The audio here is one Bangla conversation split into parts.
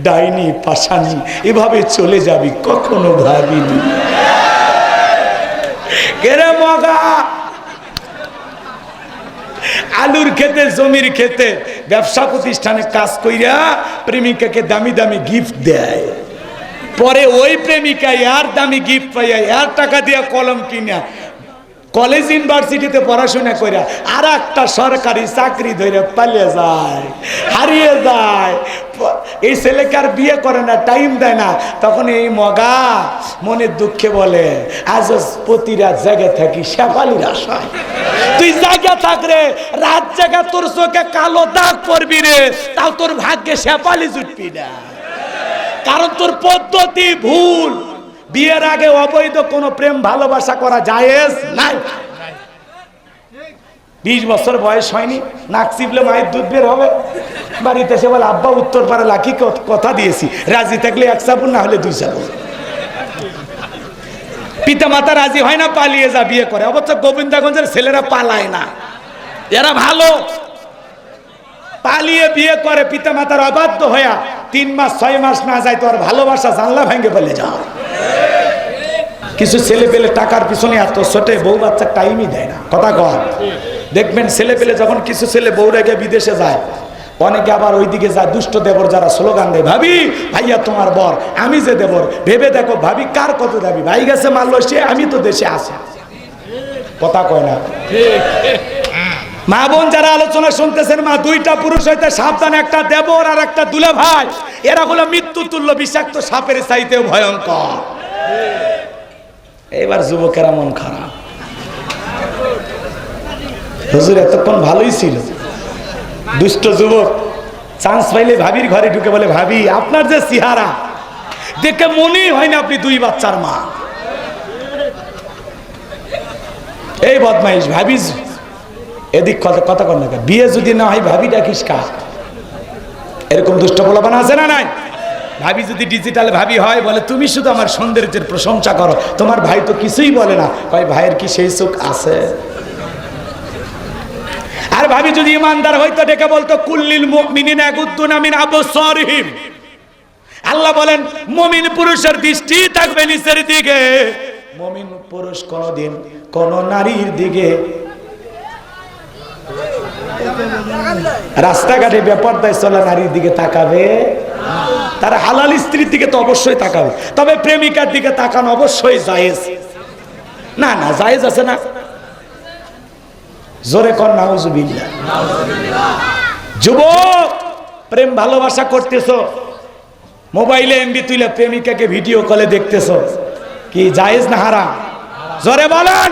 ডাইনি পাশানি এভাবে চলে যাবি কখনো ভাবিনি। কেরে মগা আলুর খেতে জমির খেতে ব্যবসা প্রতিষ্ঠানে কাজ কইরা প্রেমিকাকে দামি দামি গিফট দেয়, পরে ওই প্রেমিকা আর দামি গিফট পাইয়া আর টাকা দিয়া কলম কিনা কলেজ ইউনিভার্সিটিতে পড়াশোনা কইরা আর একটা সরকারি চাকরি ধরে পালিয়ে যায়, হারিয়ে যায়। এই ছেলেকে আর বিয়ে করে না, টাইম দেয় না। তখন এই মগা মনের দুঃখে বলে আজ প্রতি রাত জায়গা থাকি শেফালির আশায়। তুই জায়গা থাক রে, রাত জায়গা তোর চোখে কালো দাগ পড়বি রে, তাও তোর ভাগ্যে শেফালি জুটবি না, কারণ তোর পদ্ধতি ভুল। বিয়ের আগে অবৈধ কোনো প্রেম ভালোবাসা করা জায়েজ নাই। 20 বছর বয়স হয়নি, নাক চিপলে মায়ের দুধ বের হবে। বাড়িতে এসে বলে আব্বা উত্তর পাড়া লাকি কথা দিয়েছি, রাজি থাকলে 1 চাপুন, না হলে 2 চাপুন। পিতা মাতা রাজি হয় না, পালিয়ে যা বিয়ে করে। অবশ্য গোবিন্দগঞ্জের ছেলেরা পালায় না, এরা ভালো, পালিয়ে বিয়ে করে। পিতা মাতার অবাধ্য হইয়া 3 মাস 6 মাস না যায় তো আর ভালোবাসা জানলা ভেঙে ফেলে যাও। কিছু ছেলে পেলে টাকার পিছনে এত ছোটে বউ বাচ্চা টাইমই দেয় না। কথা কর, দেখবেন ছেলে পেলে যখন কিছু ছেলে বউ রেখে বিদেশে যায়, অনেকে আবার ওইদিকে যায় দুষ্ট দেবর যারা স্লোগান দেয়, ভাবি ভাইয়া তোমার বর, আমি যে দেবর, ভেবে দেখো ভাবি কার কত দাবি, ভাই গেছে মালয়েশিয়া, আমি তো দেশে আছি। কথা কয় না? মা বোন যারা আলোচনা শুনতেছেন, মা 2টা পুরুষ হইতে সাবধান, একটা দেবর আর একটা দুলা ভাই। এরা হলো মৃত্যু তুল্য বিষাক্ত সাপের চাইতেও ভয়ঙ্কর। এবার যুবকেরা মন খারাপ, হুজুর এতক্ষণ ভালোই ছিল। দুষ্ট যুবক চান্স পাইলে ভাবির ঘরে ঢুকে বলে, ভাবি আপনার যে চেহারা দেখে মনেই হয় না আপনি 2 বাচ্চার মা। এই বদমাইশ ভাবি এদিক কথা কর না, বিয়ে যদি না হয় ভাবি ডাকিস কার? এরকম দুষ্ট পোলাপান আছে না নাই? ভাবি যদি ডিজিটাল ভাবি হয়, বলে তুমি শুধু আমার সৌন্দর্যের প্রশংসা করো, তোমার ভাই তো কিছুই বলে না। কয় ভাইয়ের কি সেই চোখ আছে? আর ভাবি যদি ইমানদার হইতো ডেকে বলতো কুল্লিল মুমিনিনা ইয়াগুদ্দুনা মিন আবসারিহিম। আল্লাহ বলেন মুমিন পুরুষের দৃষ্টি থাকবে নিচের দিকে। মুমিন পুরুষ কোনদিন কোন নারীর দিকে, রাস্তাঘাটে বেপরদায় চলা নারীর দিকে তাকাবে? তারা হালাল স্ত্রীর দিকে তো অবশ্যই তাকাবে, তবে প্রেমিকার দিকে তাকানো অবশ্যই জায়েজ। না না জায়েজ আছে না? জোরে কর নাউজুবিল্লাহ। যুবক প্রেম ভালোবাসা করতেছো, মোবাইলে এমবি তুলে প্রেমিকাকে ভিডিও কলে দেখতেছো, কি জায়েজ না হারাম? জোরে বলেন।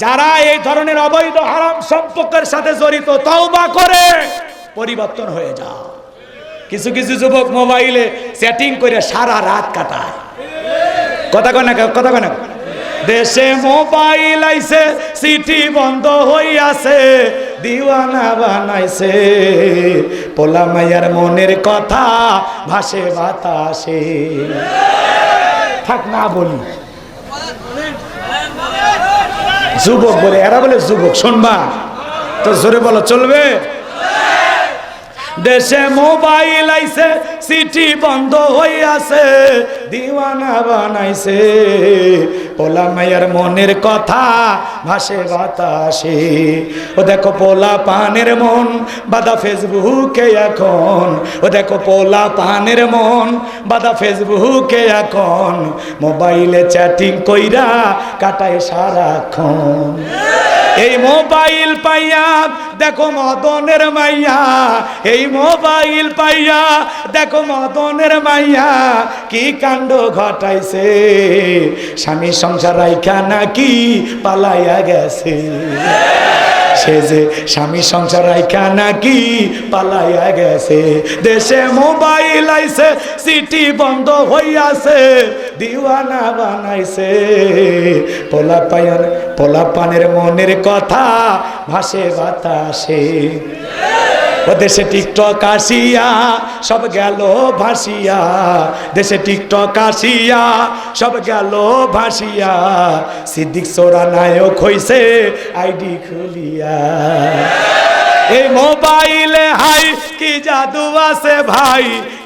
যারা এই ধরনের অবৈধ হারাম সম্পর্কের সাথে জড়িত, তওবা করে পরিবর্তন হয়ে যাও। কিছু কিছু যুবক মোবাইলে চ্যাটিং করে সারা রাত কাটায়। কথা কয় না? কথা কয় না? দেশে মোবাইল আইছে, সিটি বন্ধ হইয়াছে, দিওয়ানা বানাইছে, পোলা মাইয়ার মনের কথা ভাসে বাতাসে। থাক না বলি, যুবক বলে, এরা বলে যুবক, শুনবা তো জোরে বলো, চলবে? দেশে মোবাইল আইছে, সিটি বন্ধ হইয়াছে, দিওয়ানা বানাইছে, পোলা মাইয়ার মনের কথা ভাসে বাতাসে। ও দেখো পোলা পানের মন বাদা ফেসবুকে এখন, ও দেখো পোলা পানের মন বাদা ফেসবুকে এখন, মোবাইলে চ্যাটিং কইরা কাটায় সারাক্ষণ। এই মোবাইল পাইয়া দেখো মদনের মাইয়া, এই মোবাইল পাইয়া দেখো মদনের মাইয়া, কি কাণ্ড ঘটাইছে, স্বামী সংসার রাইখা নাকি পালাইয়া গেছে। সে যে স্বামী সংসার রাইখা নাকি পালাইয়া গেছে। দেশে মোবাইল আইছে, সিটি বন্ধ হইয়াছে, দিওয়ানা বানাইছে, পোলা পানের মনের কথা ভাসে বাতাসে। ও দেশে টিকটক আসিয়া সব গেল ভাসিয়া, দেশে টিকটক আসিয়া সব গেল ভাসিয়া, সিদ্দিক সোরা নায়ক হইছে আইডি খুলিয়া। এই মোবাইলে হাই কি জাদু আছে ভাই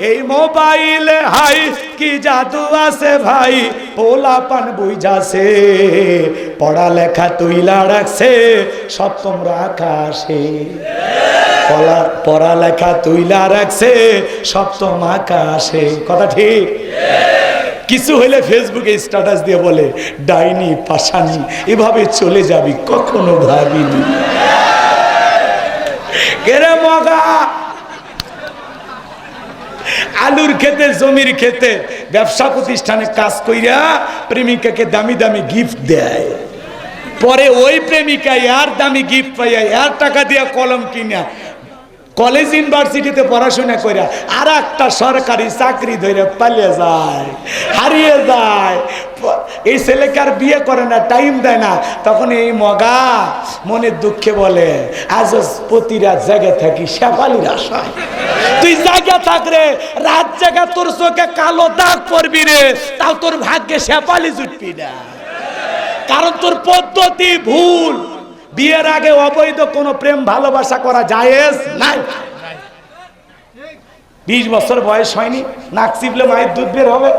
এই মোবাইলে, হাই কি জাদু আছে ভাই পোলাপান বুঝাছে, পড়ালেখা তুইলা রাখছে সপ্তম আকাশে, পড়ালেখা তুইলা রাখছে সপ্তম আকাশে। কথা ঠিক? কিছু হইলে ফেসবুকে স্ট্যাটাস দিয়ে বলে ডাইনি পাশানি, এভাবে চলে যাবি, কখনো ভাবিনি। কেরে মগা, আলুর খেতে জমির খেতে ব্যবসা প্রতিষ্ঠানে কাজ কইরা প্রেমিকাকে দামি দামি গিফট দেয়, পরে ওই প্রেমিকা আর দামি গিফট পাইয়া আর টাকা দিয়া কলম কিনা কলেজ ইউনিভার্সিটিতে পড়াশোনা কইরা আর একটা সরকারি চাকরি ধরে পালিয়ে যায়, হারিয়ে যায়। এই ছেলেকে আর বিয়ে করে না, টাইম দেয় না। তখন এই মগা মনের দুঃখে বলে আজ প্রতি রাত জায়গা থাকি শেফালির আশায়। তুই জায়গা থাক রে, রাত জায়গা তোর চোখে কালো দাগ পড়বি রে, তাও তোর ভাগ্যে শেফালি জুটবি না, কারণ তোর পদ্ধতি ভুল। বিয়ের আগে অবৈধ কোনো প্রেম ভালোবাসা করা জায়েজ নাই। 20 বছর বয়স হয়নি, নাক চিপলে মায়ের দুধ বের হবে।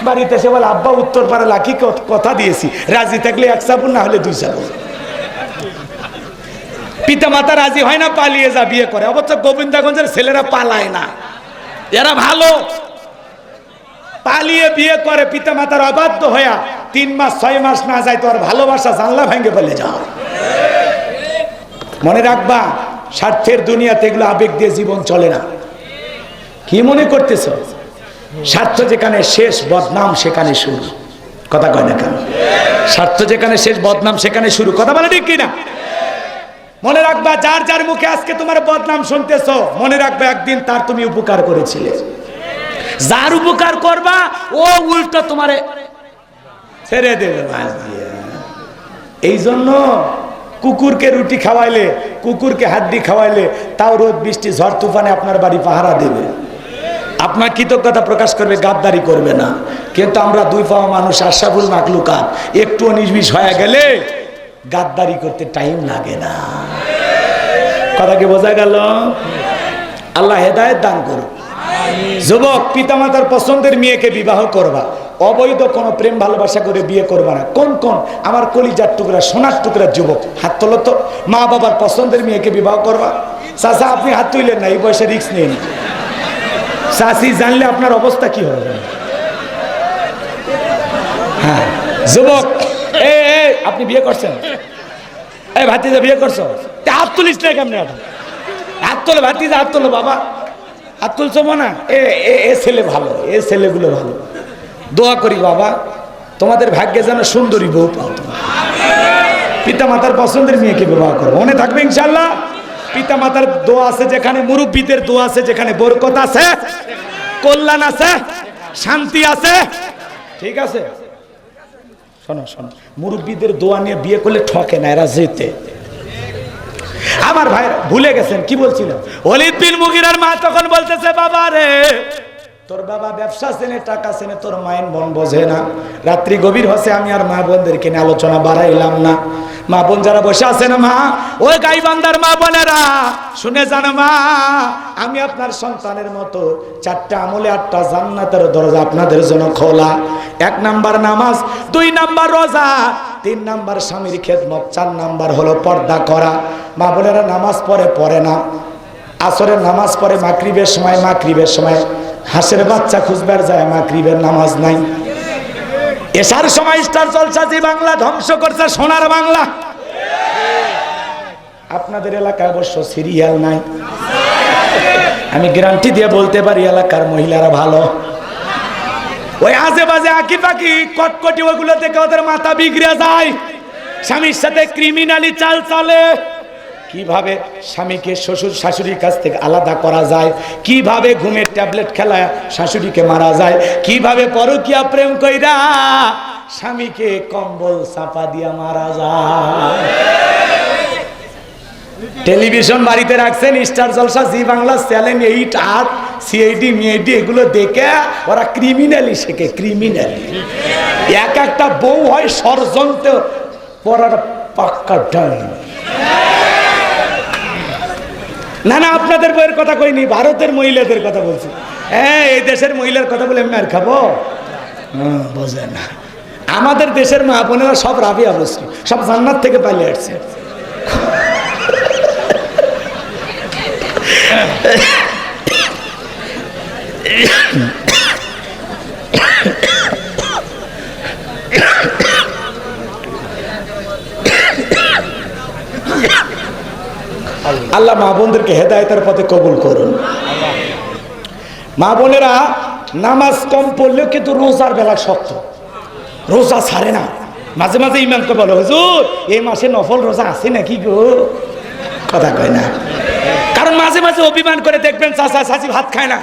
বাড়িতে এসে বলে আব্বা উত্তর পাড়া লাকি কথা দিয়েছি, রাজি থাকলে 1 চাবুন, না হলে 2 চাবুন। পিতা মাতা রাজি হয় না, পালিয়ে যা বিয়ে করে। অবশ্য গোবিন্দগঞ্জের ছেলেরা পালায় না, এরা ভালো, পালিয়ে বিয়ে করে। পিতা মাতার অবাধ্য হইয়া 3 মাস 6 মাস না যায় তো আর ভালোবাসা জানলা ভেঙে ফেলে যাও। মনে রাখবা, স্বার্থের দুনিয়াতে এগুলো আবেগ দিয়ে জীবন চলে না। কি মনে করতেছ? স্বার্থ যেখানে শেষ, বদনাম সেখানে শুরু। কথা কয় না কেন? স্বার্থ যেখানে শেষ, বদনাম সেখানে শুরু। কথা বলে ঠিক কিনা? মনে রাখবা, যার যার মুখে আজকে তোমার বদনাম শুনতেছ, মনে রাখবা একদিন তার তুমি উপকার করেছিলে। যার উপকার করবা ও উল্টো তোমারে ছেড়ে দেবে। এই জন্য কুকুরকে রুটি খাওয়াইলে, কুকুরকে হাড্ডি খাওয়াইলে তাও রোদ বৃষ্টি ঝড় তুফানে আপনার বাড়ি পাহারা দেবে, আপনার কৃতজ্ঞতা প্রকাশ করবে, গাদ্দারি করবে না। কিন্তু আমরা 2 পাওয়া মানুষ, আশরাফুল মাখলুকাত, একটু 19-20 হয়ে গেলে গাদ্দারি করতে টাইম লাগে না। কথা কি বোঝা গেল? আল্লাহ হেদায়েত দান করুন। যুবক, পিতামাতার পছন্দের মেয়েকে বিবাহ করবা, অবৈধ কোনো প্রেম ভালোবাসা করে বিয়ে করবা না। কোন কোন আমার কলিজার টুকরা, সোনার টুকরা যুবক হাত তোলো তো। মা বাবার পছন্দের মেয়েকে বিবাহ করবা। চাচা আপনি হাত তুললেন না, এই বয়সে রিস্ক নেন। চাচি জানলে আপনার অবস্থা কি হবে? হ্যাঁ যুবক, আপনি বিয়ে করছেন? এই ভাতিজা বিয়ে করছো? হাত তুলিস না কেমনে? হাত তোলো ভাতিজা, হাত তোলো বাবা, হাত তুলছো না? এ ছেলে ভালো, এ ছেলেগুলো ভালো। দোয়া করি বাবা, তোমাদের ভাগ্যে যেন সুন্দরী বউ পাও। পিতা মাতার পছন্দের মেয়েকে বিবাহ করো, মনে থাকবে ইনশাল্লাহ। পিতা মাতার দোয়া আছে যেখানে, মুরব্বীদের দোয়া আছে যেখানে, বরকত আছে, কল্যাণ আছে, শান্তি আছে। ঠিক আছে? শোনো শোনো, মুরব্বীদের দোয়া নিয়ে বিয়ে করলে ঠকে না, এরা যেতে। আমার ভাই ভুলে গেছেন কি বলছিল? ওয়ালিদ বিন মুগিরার মা তখন বলতেছে, বাবা রে, তোর বাবা ব্যবসা চেনে, টাকা চেনে, তোর মায়ের মন বোঝে না। রাত্রি গভীর হচ্ছে, আমি আর মা বোনদেরকে নিয়ে আলোচনা বাড়াইলাম না। মা বোন যারা বসে আছে না, মা ওই গাইবান্ধার মা বোনেরা শুনে যান, মা আমি আপনার সন্তানের মতো 4টা আমলে 8টা জান্নাতের দরজা আপনাদের জন্য খোলা। 1 নাম্বার নামাজ, 2 নাম্বার রোজা, 3 নাম্বার স্বামীর খেদমত, 4 নাম্বার হলো পর্দা করা। মা বোনেরা নামাজ পড়ে না, আসরের নামাজ পড়ে মাগরিবের সময়, মাগরিবের সময় হাঁসের বাচ্চা খুঁজবার যায়, মাগরিবের নামাজ নাই। এশার সময় স্টার জলসা জি বাংলা ধ্বংস করছে সোনার বাংলা। আপনাদের এলাকায় অবশ্য সিরিয়াল নাই, আমি গ্যারান্টি দিয়ে বলতে পারি এলাকার মহিলারা ভালো। ওই আজে বাজে আঁকি পাখি কটকটি ওগুলো থেকে ওদের মাথা বিগড়ে যায়। স্বামীর সাথে ক্রিমিনালি চাল চলে। কিভাবে স্বামীকে শ্বশুর শাশুড়ির কাছ থেকে আলাদা করা যায়, কিভাবে ঘুমের ট্যাবলেট খেলায় শাশুড়িকে মারা যায়, কিভাবে পরকীয়া প্রেম কইরা স্বামীকে কম্বল চাপা দিয়া মারা যায়। টেলিভিশন বাড়িতে রাখছেন, স্টার জলসা, জি বাংলা, চ্যানেল 8, 8, সিআইডি, মিআইডি, এগুলো দেখে ওরা ক্রিমিনালি শেখে। ক্রিমিনালি এক একটা বউ হয় ষড়যন্ত্র পড়ার পাক্কা ডান। না না, আপনাদের বইয়ের কথা কইনি, ভারতের মহিলাদের কথা বলছি। হ্যাঁ, এই দেশের মহিলার কথা বলে আমি আর খাবো? বোঝে না। আমাদের দেশের মা বোনেরা সব রাবিয়া বসরি, সব জান্নাত থেকে পালিয়ে আসছে। আল্লাহ মা বোনদেরকে হেদায়েতের পথে কবুল করুন। মা বোনেরা নামাজ কম পড়লেও কিন্তু রোজার বেলা শক্ত, রোজা ছাড়ে না। মাঝে মাঝে ইমামকে বলো, হুজুর এই মাসে নফল রোজা আছে নাকি গো? কথা কয় না, কারণ মাঝে মাঝে অভিমান করে দেখবেন চাচা চাচি ভাত খায় না।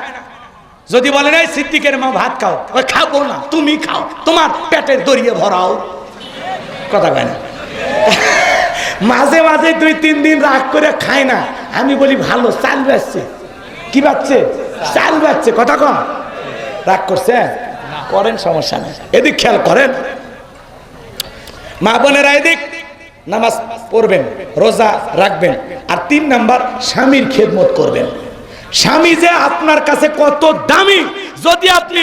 যদি বলেন এই সিদ্দিকের মা ভাত খাও, ওই খাবো না, তুমি খাও, তোমার পেটের দড়িয়ে ভরাও। কথা কয় না। মাঝে মাঝে 2-3 দিন রাগ করে খায় না। আমি বলি ভালো, চাল বাচ্ছে। কি বাচ্ছে? চাল বাচ্ছে। কথা কম, রাগ করছে করেন, সমস্যা নেই। এদিক খেয়াল করেন মা বোনেরা, এদিক নামাজ পড়বেন, রোজা রাখবেন। আর 3 নাম্বার, স্বামীর খেদমত করবেন। স্বামী যে আপনার কাছে কত দামি যদি আপনি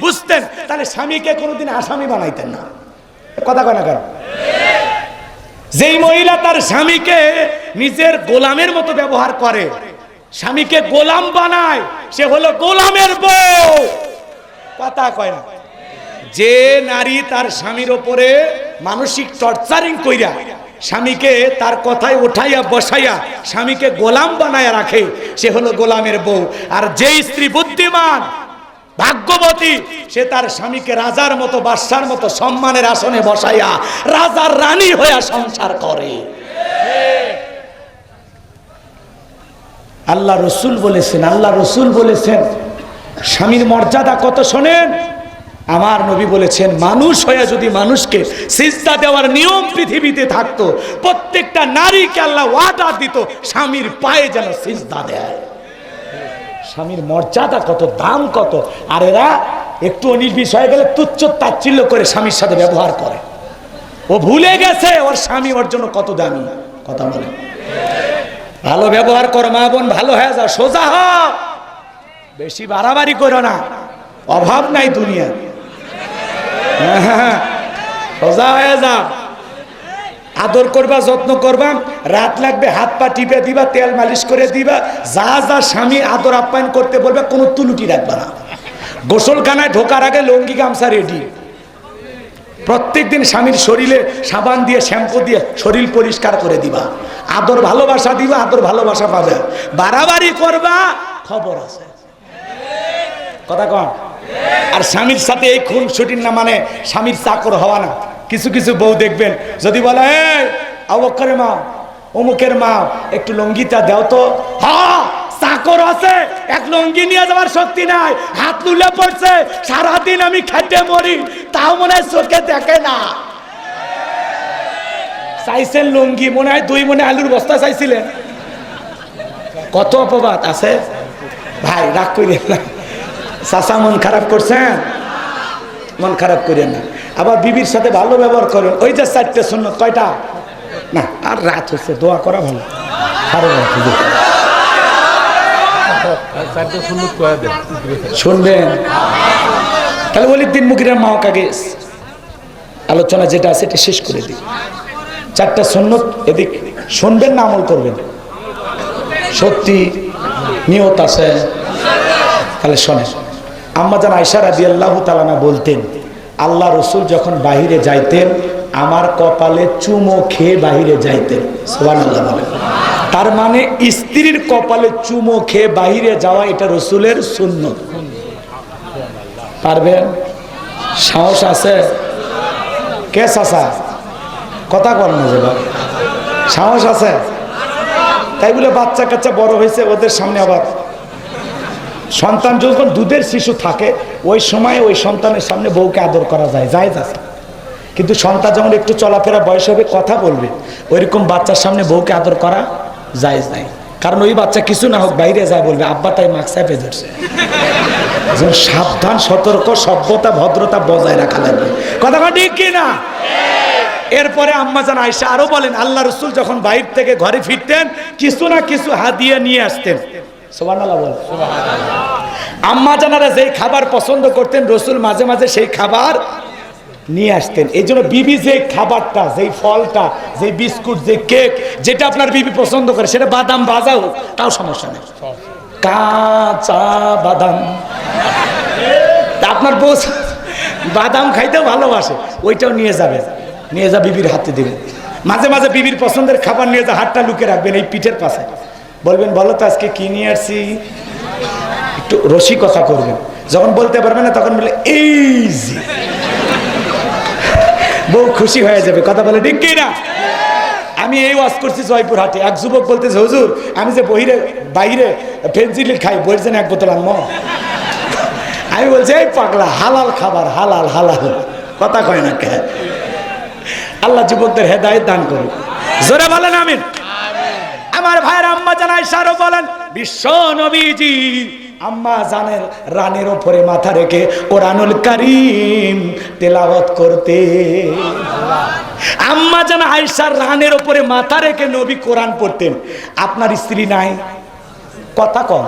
বুঝতেন, তাহলে স্বামীকে কোনোদিন আসামি বানাইতেন না। কথা কয় না কেন? যেই মহিলা তার স্বামীকে নিজের গোলামের মতো ব্যবহার করে, স্বামীকে গোলাম বানায়, সে হলো গোলামের বউ। কথা কয় না। যে নারী তার স্বামীর ওপরে মানসিক টর্চারিং কইরা স্বামীকে তার কথায় উঠাইয়া বসাইয়া স্বামীকে গোলাম বানায়া রাখে, সে হলো গোলামের বউ। আর যে স্ত্রী বুদ্ধিমান ভাগ্যবতী, সে তার স্বামীকে রাজার মতো, বাদশার মতো সম্মানের আসনে বসাইয়া রাজার রানী হইয়া সংসার করে। আল্লাহ রসুল বলেছেন, আল্লাহ রসুল বলেছেন স্বামীর মর্যাদা কত শোনেন। আমার নবী বলেছেন, মানুষ হয়ে যদি মানুষকে সিজদা দেওয়ার নিয়ম পৃথিবীতে থাকতো, প্রত্যেকটা নারীকে আল্লাহ ওয়াদা দিত স্বামীর পায়ে যেন সিজদা দেয়। স্বামীর মর্যাদা কত, দাম কত। আর এরা একটু অনির্বিষ হয়ে গেলে তুচ্ছ তাচ্ছিল্য করে স্বামীর সাথে ব্যবহার করে। ও ভুলে গেছে ওর স্বামী ওর জন্য কত দামি। কথা বলে ভালো ব্যবহার করো মা বোন, ভালো হয়ে যাও, সোজা হও, বেশি বাড়াবাড়ি করো না, অভাব নাই দুনিয়া। সোজা হয়ে যাও, আদর করবা, যত্ন করবা, রাত লাগবে হাত পা টিপে দিবা, তেল মালিশ করে দিবা, যা যা স্বামী আদর আপ্যায়ন করতে বলবে কোনো তুলুটি রাখবা না। গোসলখানায় ঢোকার আগে লুঙ্গি গামছা রেডি। প্রত্যেকদিন স্বামীর শরীরে সাবান দিয়ে, শ্যাম্পু দিয়ে শরীর পরিষ্কার করে দিবা, আদর ভালোবাসা দিবা, আদর ভালোবাসা পাবে। বাড়াবাড়ি করবা, খবর আছে। কথা কন। আর স্বামীর সাথে এই খুন ছুটির না মানে স্বামীর চাকর হওয়া না। কিছু কিছু বউ দেখবেন যদি বলে, এই আবু বকরের মা, অমুকের মা, একটু লুঙ্গিটা দাও তো। হ্যাঁ, চাকর আছে, এক লুঙ্গি নিয়ে যাওয়ার শক্তি নাই, হাত তুলে পড়ছে, সারাদিন আমি খাইতে মরি, তাও মনে হয় চোখে দেখে না। চাইছেন লুঙ্গি, মনে হয় 2 মনে আলুর বস্তা চাইছিলেন। কত অপবাদ আছে ভাই, রাগ করেন না। চাচা মন খারাপ করছেন, মন খারাপ করেন না। আবার বিবির সাথে ভালো ব্যবহার করেন। ওই যে 4টে সুন্নত, কয়টা? না, আর রাত হচ্ছে, দোয়া করা ভালো। শুনবেন তাহলে ওলিদ্দিন মুগিরের মা কাগে আলোচনা যেটা আছে এটা শেষ করে দিই। 4টা সুন্নত এদিক শুনবেন না, আমল করবেন। সত্যি নিয়ত আছে তাহলে শোনেন। আম্মাজান আয়েশা রাদিয়াল্লাহু তাআলা বলতেন, আল্লাহ রসুল যখন বাহিরে যাইতেন আমার কপালে চুমো খেয়ে বাহিরে যাইতেন। সুবহানাল্লাহ বলেন। তার মানে স্ত্রীর কপালে চুমো খেয়ে বাহিরে যাওয়া এটা রসুলের সুন্নত। পারবেন? সাহস আছে? কে চাচা কথা কর না যে, সাহস আছে? তাই বলে বাচ্চা কাচ্চা বড় হয়েছে, ওদের সামনে আবার সন্তান যখন দুধের শিশু থাকে ওই সময় ওই সন্তানের সামনে বউকে আদর করা যায়, জায়েজ আছে। কিন্তু সন্তান যখন একটু চলাফেরা বয়স হবে, কথা বলবে, ওইরকম বাচ্চার সামনে বউকে আদর করা জায়েজ নাই। কারণ ওই বাচ্চা কিছু না হোক বাইরে যায় বলবে আব্বা তাই মাস্ক চাপে ধরছে। সাবধান, সতর্ক, সভ্যতা, ভদ্রতা বজায় রাখা লাগবে। কথা ঠিক কি না? এরপরে আম্মাজান আয়েশা আরো বলেন, আল্লাহ রাসূল যখন বাইরে থেকে ঘরে ফিরতেন কিছু না কিছু হাদিয়া নিয়ে আসতেন। সুবহানাল্লাহ বলেন। আম্মাজানারা যেই খাবার পছন্দ করতেন রাসূল মাঝে মাঝে সেই খাবার নিয়ে আসতেন। এই জন্য বিবি যে খাবারটা, যেই ফলটা, যেই বিস্কুট, যে কেক, যেটা আপনার বিবি পছন্দ করে, সেটা বাদাম ভাজা হোক তাও সমস্যা নেই, কাঁচা বাদাম। আপনার বউ বাদাম খাইতেও ভালোবাসে, ওইটাও নিয়ে যাবে, নিয়ে যা বিবির হাতে দিবেন। মাঝে মাঝে বিবির পছন্দের খাবার নিয়ে যা হাতটা লুকে রাখবেন এই পিঠের পাশে, বলবেন বলো তো আজকে কি নিয়ে আসছি, একটু রসিকতা করবেন। যখন বলতে পারবে না তখন বলে এই যে, বউ খুশি হয়ে যাবে। কথা বলে ঠিক কি না? আমি এই ওয়াজ করছি জয়পুরহাটে, এক যুবক বলতেছে হুজুর আমি যে বাইরে ফেন্সিল খাই, বলছেন এক বোতল আনবো। আমি বলছি এই পাগলা, হালাল খাবার, হালাল হালাল, কথা কয় না কে? আল্লাহ যুবকদের হেদায়েত দান করুন, জোরে বলেন আমিন। আমার ভাইয়ের আম্মাজান আয়েশা বলেন, বিশ্ব নবীজি আম্মা জানের রানের উপরে মাথা রেখে কোরআনুল কারীম তেলাওয়াত করতে। আম্মা জান আয়েশার রানের উপরে মাথা রেখে নবী কোরআন পড়তেন। আপনার স্ত্রী নাই, কথা কম,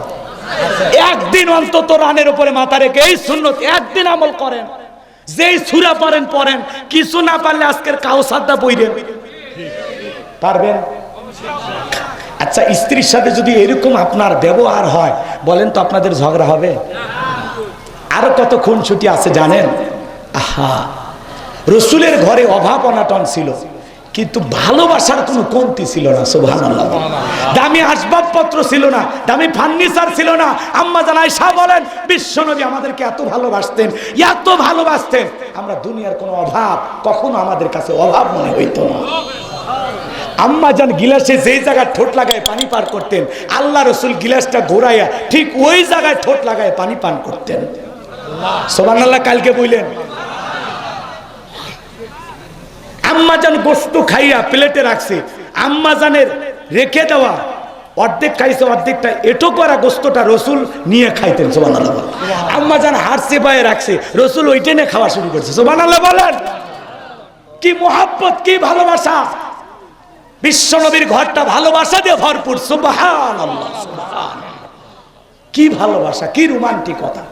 একদিন অন্তত রানের উপরে মাথা রেখে এই সুন্নত একদিন আমল করেন, যেই সূরা পড়েন পড়েন, কিছু না পারলে আজকের কাউসারটা পড়েন, পারবেন? আচ্ছা, স্ত্রীর সাথে যদি এরকম আপনার ব্যবহার হয়, বলেন তো আপনাদের ঝগড়া হবে? আরো কত খুনসুটি আছে জানেন? আহা, রাসূলের ঘরে অভাব অনাটন ছিল, কিন্তু ভালোবাসার কোনো কমতি ছিল না। সুবহানাল্লাহ। দামি আসবাবপত্র ছিল না, দামি ফার্নিচার ছিল না। আম্মা জান আয়েশা বলেন, বিশ্বনবী আমাদেরকে এত ভালোবাসতেন, এত ভালোবাসতেন, আমরা দুনিয়ার কোনো অভাব কখনো আমাদের কাছে অভাব মনে হইতো না। আম্মা জান গিলাসে যেই জায়গায় ঠোঁট লাগায় পানি পান করতেন, আল্লাহ রাসূল গিলাসটা ঘোরাইয়া ঠিক ওই জায়গায় ঠোঁট লাগায় পানি পান করতেন। সুবহানাল্লাহ। কালকে বললেন আম্মা জান গোশত খাইয়া প্লেটে রাখছে, আম্মা জানের রেখে দেওয়া অর্ধেক খাইছে, অর্ধেকটা এটো করা গোশতটা রাসূল নিয়ে খাইতেন। সুবহানাল্লাহ। আম্মা জান হাড় চেপায়ে রাখছে, রাসূল ওইটা নিয়ে খাওয়া শুরু করছে। সুবহানাল্লাহ বলেন। কি মহব্বত, কি ভালোবাসা! বিশ্বনবীর ঘরটা ভালোবাসা দিয়ে ভরপুর। সুবহানাল্লাহ, সুবহানাল্লাহ। কি ভালোবাসা, কি রোমান্টিকতা!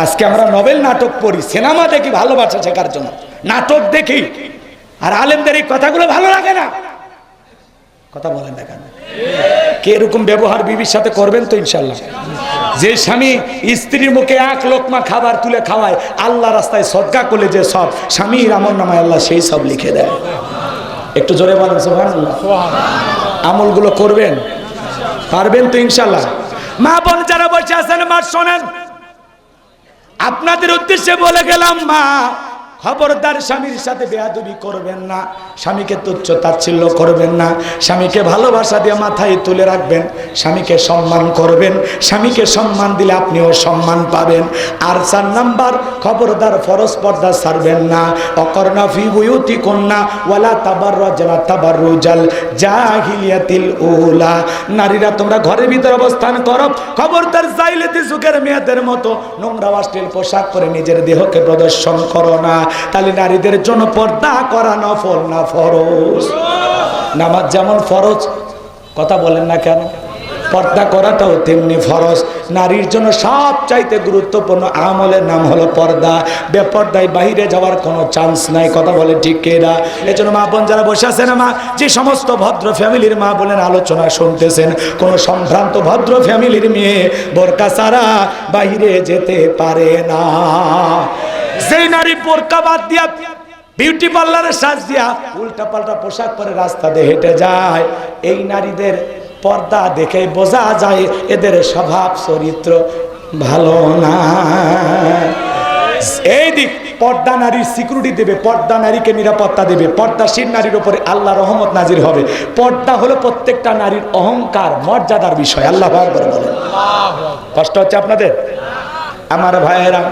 আজকে আমরা নভেল নাটক পড়ি, সিনেমা দেখি ভালোবাসা শেখার জন্য, নাটক দেখি, আর আলেমদের এই কথাগুলো ভালো লাগে না। কথা বলেন না কেন? কে এরকম ব্যবহার বিবির সাথে করবেন তো ইনশাল্লাহ? যে স্বামী স্ত্রীর মুখে এক লোকমা খাবার তুলে খাওয়ায়, আল্লাহ রাস্তায় সদকা করলে যে সব স্বামীর আমলনামায় আল্লাহ সেই সব লিখে দেয়। একটু জোরে বলেন সুবহানাল্লাহ। আমলগুলো করবেন, পারবেন তো ইনশাল্লাহ? মা বোন যারা বসে আছেন, মা শোনেন, আপনাদের উদ্দেশ্যে বলে গেলাম, মা খবরদার স্বামীর সাথে বেয়াদবি করবেন না, স্বামীকে তুচ্ছ তাচ্ছিল্য করবেন না, স্বামীকে ভালোবাসা দিয়ে মাথায় তুলে রাখবেন, স্বামীকে সম্মান করবেন, স্বামীকে সম্মান দিলে আপনিও সম্মান পাবেন। আর 4 নাম্বার, খবরদার ফরজ পর্দা ছাড়বেন না। অকর্ণা ফি বুয়ুতিকুন্না ওয়ালা তাবাররাজনা তাবাররুজাল জাহিলিয়াতিল উলা। নারীরা তোমরা ঘরের ভিতর অবস্থান করো, খবরদার জাইলিয়াতি যুগের মেয়েদের মতো নোংরা অশ্লীল পোশাক পরে নিজের দেহকে প্রদর্শন করো না। তাহলে নারীদের জন্য পর্দা করা নফল না ফরজ। নামাজ যেমন ফরজ, কথা বলেন না কেন? পর্দা করাটাও তেমনি ফরজ। নারীর জন্য সবচাইতে গুরুত্বপূর্ণ আমলের নাম হলো পর্দা। বেপর্দায় বাহিরে যাওয়ার কোনো চান্স নাই। কথা বলে ঠিক কিনা? এজন্য মা বোন যারা বসে আছেন, মা যে সমস্ত ভদ্র ফ্যামিলির মা বোনের আলোচনা শুনতেছেন, কোন সম্ভ্রান্ত ভদ্র ফ্যামিলির মেয়ে বোরকা ছাড়া বাহিরে যেতে পারে না। সেই নারী বোরকা বাদ দিয়া বিউটি পার্লারের সাজ দিয়া উল্টা পাল্টা পোশাক পরে রাস্তা দিয়ে হেঁটে যায়, এই নারীদের পর্দা দেখে বোঝা যায় এদের স্বভাব চরিত্র ভালো না। এই দিক পর্দা নারীর সিকিউরিটি দেবে, পর্দা নারীকে নিরাপত্তা দেবে, পর্দাশীল নারীর উপরে আল্লাহ রহমত নাজির হবে। পর্দা হলো প্রত্যেকটা নারীর অহংকার, মর্যাদার বিষয়। আল্লাহ আকবার বলেন। কষ্ট হচ্ছে আপনাদের? আমার ভাইয়েরা,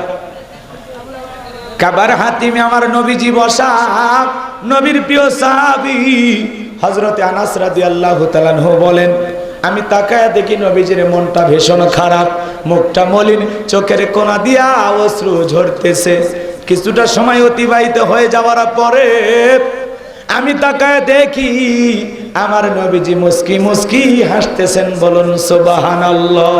কাবার হাতিমে আমার নবীজি বসা, নবীর প্রিয় সাহাবী হযরতে আনাস রাদিয়াল্লাহু তাআলা আনহু বলেন, আমি তাকায় দেখি নবীজির মনটা ভীষণ খারাপ, মুখটা মলিন, চোখের কোনা দিয়া অশ্রু ঝরতেছে। কিছুটা সময় অতিবাহিত হয়ে যাওয়ার পরে আমি তাকায় দেখি আমার নবীজি মুস্কি মুস্কি হাসতেছেন। বলুন সুবহানাল্লাহ।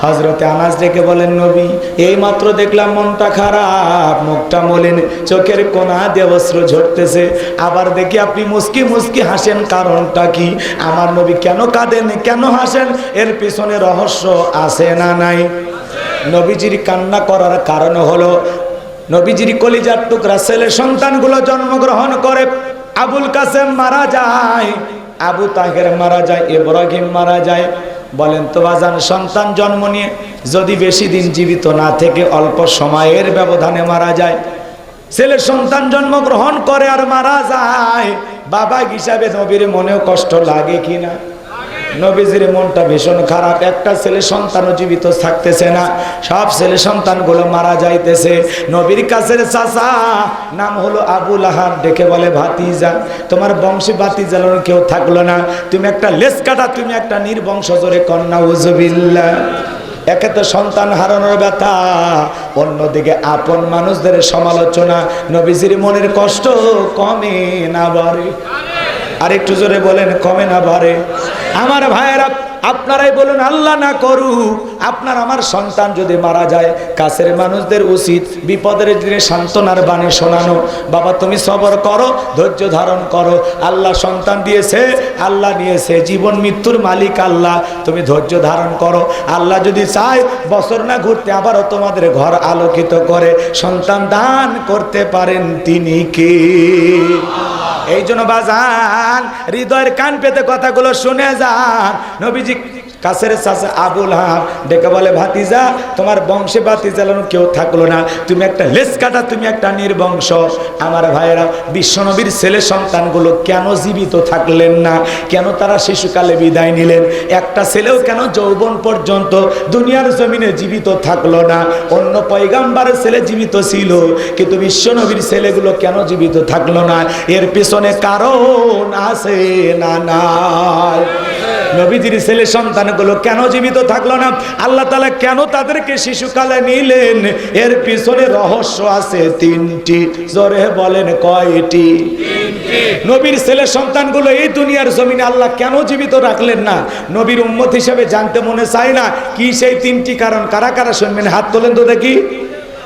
হযরতে আনাস ডেকে বলেন, নবী এই মাত্র দেখলাম মনটা খারাপ, মুখটা মলিন, চোখের কোনা দিয়ে অশ্রু ঝরতেছে, আবার দেখি আপনি মুস্কি মুস্কি হাসেন, কারণটা কি? আমার নবী কেন কাঁদেন, কেন হাসেন? এর পিছনে রহস্য আছে না নাই? নবীজির কান্না করার কারণ হলো নবীজির কলিজার টুকরা ছেলে সন্তানগুলো জন্মগ্রহণ করে। আবুল কাসেম মারা যায়, আবু তাহের মারা যায়, ইব্রাহিম মারা যায়। বলেন তো বাজান, সন্তান জন্ম নিয়ে যদি বেশি দিন জীবিত না থেকে অল্প সময়ের ব্যবধানে মারা যায়, ছেলে সন্তান জন্মগ্রহণ করে আর মারা যায়, বাবা হিসাবে নবীর মনেও কষ্ট লাগে কিনা? নবীজির মনটা ভীষণ খারাপ। একটা ছেলে সন্তানও জীবিত থাকতেছে না, সব ছেলে সন্তানগুলো মারা যাইতেছে। নবীর কাছের চাচা নাম হলো আবু লাহাব ডেকে বলে, ভাতিজা তোমার বংশী ভাতিজার কেউ থাকলো না, তুমি একটা লেজ কাটা, তুমি একটা নির্বংশ, জোরে কন্যা উযুবিল্লাহ। একে তো সন্তান হারানোর ব্যথা, অন্যদিকে আপন মানুষদের সমালোচনা। নবীজির মনের কষ্ট কমে না বাড়ে? আর একটু জোরে বলেন, কমে না বাড়ে? আমার ভাইয়েরা, আপনারাই বলুন, আল্লাহ না করুক আপনার আমার সন্তান যদি মারা যায়, কাছের মানুষদের উচিত বিপদের দিনে সান্ত্বনার বাণী শোনানো। বাবা তুমি সবর করো, ধৈর্য ধারণ করো, আল্লাহ সন্তান দিয়েছে, আল্লাহ নিয়েছে, জীবন মৃত্যুর মালিক আল্লাহ, তুমি ধৈর্য ধারণ করো। আল্লাহ যদি চায় বছর না ঘুরতে আবারও তোমাদের ঘর আলোকিত করে সন্তান দান করতে পারেন, তিনি কে? এই জন্য বাজান হৃদয়ের কান পেতে কথাগুলো শুনে যান। নবীজি কাছের চাচা আবু লাহাব ডেকে বলে, ভাতিজা তোমার বংশে ভাতিজালানো কেউ থাকলো না, তুমি একটা লেজ কাটা, তুমি একটা নির্বংশ। আমার ভাইয়েরা, বিশ্বনবীর ছেলে সন্তানগুলো কেন জীবিত থাকলেন না? কেন তারা শিশুকালে বিদায় নিলেন? একটা ছেলেও কেন যৌবন পর্যন্ত দুনিয়ার জমিনে জীবিত থাকলো না? অন্য পয়গাম্বরের ছেলে জীবিত ছিল, কিন্তু বিশ্বনবীর ছেলেগুলো কেন জীবিত থাকলো না? এর পিছনে কারণ আছে না নাই? নবীজির ছেলে সন্তানগুলো কেন জীবিত থাকলো না? আল্লাহ তাআলা কেন তাদেরকে শিশুকালে নিলেন? এর পিছনে রহস্য আছে তিনটি। জোরে বলেন, কয়টি? নবীর ছেলে সন্তানগুলো এই দুনিয়ার জমিনে আল্লাহ কেন জীবিত রাখলেন না? নবীর উম্মত হিসেবে জানতে মনে চায় না? কি সেই তিনটি কারণ? কারা কারা শুনবেন? হাত তোলেন তো দেখি।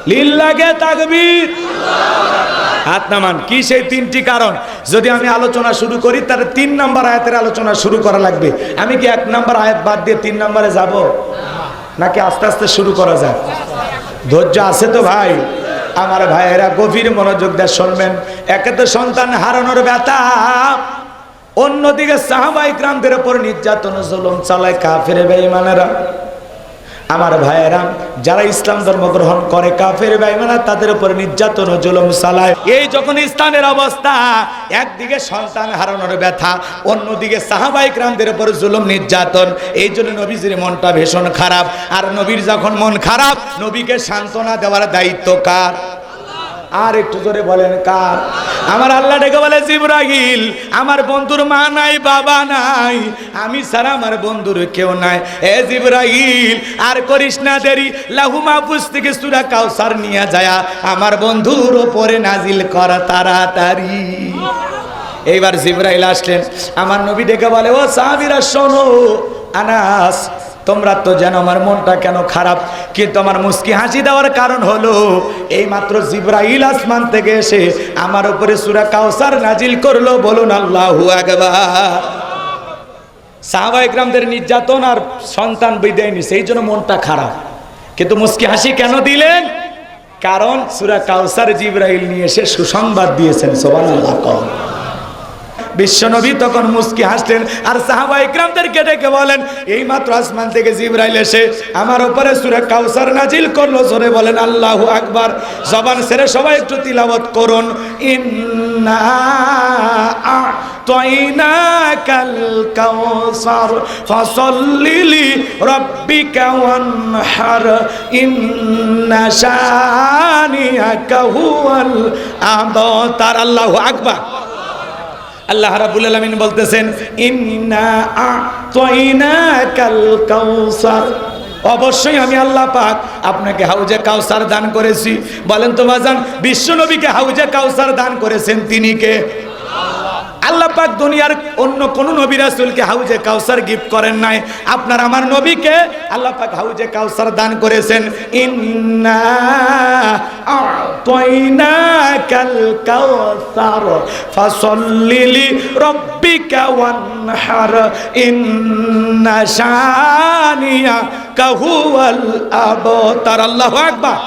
লিল্লাহে তাকবীর, হাত নামান। কি সেই তিনটি কারণ? যদি আমি আলোচনা শুরু করি তাহলে 3 নম্বর আয়াতের আলোচনা শুরু করা লাগবে। আমি কি 1 নম্বর আয়াত বাদ দিয়ে 3 নম্বরে যাব, নাকি আস্তে আস্তে শুরু করা যায়? ধৈর্য আছে তো ভাই? আমার ভাইয়েরা গভীর মনোযোগ দিয়ে শুনবেন। একে তো সন্তান হারানোর ব্যথা, অন্যদিকে সাহাবায়ে কিরামদের উপর নির্যাতন জুলুম চালায় কাফের বেঈমানেরা। আমার ভাইয়েরা, যারা ইসলাম ধর্ম গ্রহণ করে কাফের বেঈমানরা তাদের উপর নির্যাতন ও জুলুম চালায়। এই যখন ইসলামের অবস্থা, একদিকে সন্তান হারানোর ব্যথা, অন্যদিকে সাহাবায়ে কিরামদের উপর জুলুম নির্যাতন, এই জন্য নবীজির মনটা ভীষণ খারাপ। আর নবীর যখন মন খারাপ, নবীকে সান্ত্বনা দেওয়ার দায়িত্ব কার? আর একটু জোরে বলেন, কার? আমার আল্লাহ ডেকে বলে, জিবরাইল আমার বন্ধুর মা নাই, বাবা নাই, আমি ছাড়া আমার বন্ধুর কেউ নাই। এ জিবরাইল আর করিস না দেরি, লাহু মাহফুজ থেকে সূরা কাউসার নিয়ে যায় আমার বন্ধুর উপরে নাজিল কর তাড়াতাড়ি। এইবার জিবরাইল আসলেন, আমার নবী ডেকে বলে, ও সাহাবীরা শোনো, আনাস তোমরা তো জানো আমার মনটা কেন খারাপ, কিন্তু আমার মুস্কি হাসি দেওয়ার কারণ হলো এই মাত্র জিবরাইল আসমান থেকে এসে আমার উপরে সূরা কাউসার নাজিল করলো। বলুন আল্লাহু আকবার। সাহাবায়ে কিরামদের নির্যাতন আর সন্তান বিদায় নিছে, এই জন্য মনটা খারাপ, কিন্তু মুস্কি হাসি কেন দিলেন? কারণ সূরা কাউসার জিবরাইল নিয়ে এসে সুসংবাদ দিয়েছেন। সুবহানাল্লাহ। বিশ্বনবী তখন মুস্কি হাসলেন আর সাহাবায়ে কিরামদেরকে ডেকে বলেন, এই মাত্র আসমান থেকে জিবরাইল এসে আমার উপরে সূরা কাউসার নাজিল করলো। জোরে বলেন আল্লাহু আকবার। জবান ছেড়ে সবাই একটু তিলাওয়াত করুন। ইন্না আ'তাইনাকাল কাউসার ফাসাল্লি লিরাব্বিকা ওয়ানহার ইন্না শানিয়াকা হুয়াল আবতার। আল্লাহু আকবার। আল্লাহ রাব্বুল আলামিন বলতেছেন, ইন্না আ'তাইনাকাল কাউসার, অবশ্যই আমি আল্লাহ পাক আপনাকে হাউজে কাউসার দান করেছি। বলেন তো বাজান, বিশ্ব নবীকে হাউজে কাউসার দান করেছেন তিনি কে? আল্লাহ পাক দুনিয়ার অন্য কোন নবী রাসূলকে হাউজে কাউসার গিফট করেন নাই। আপনার আমার নবীকে আল্লাহ পাক হাউজে কাউসার দান করেছেন। ইন্না আ'তাইনাকাল কাউসার ফাসাল্লি লিরাব্বিকা ওয়ানহার ইন্না শানিয়াকা হুয়াল আবতার। আল্লাহু আকবার।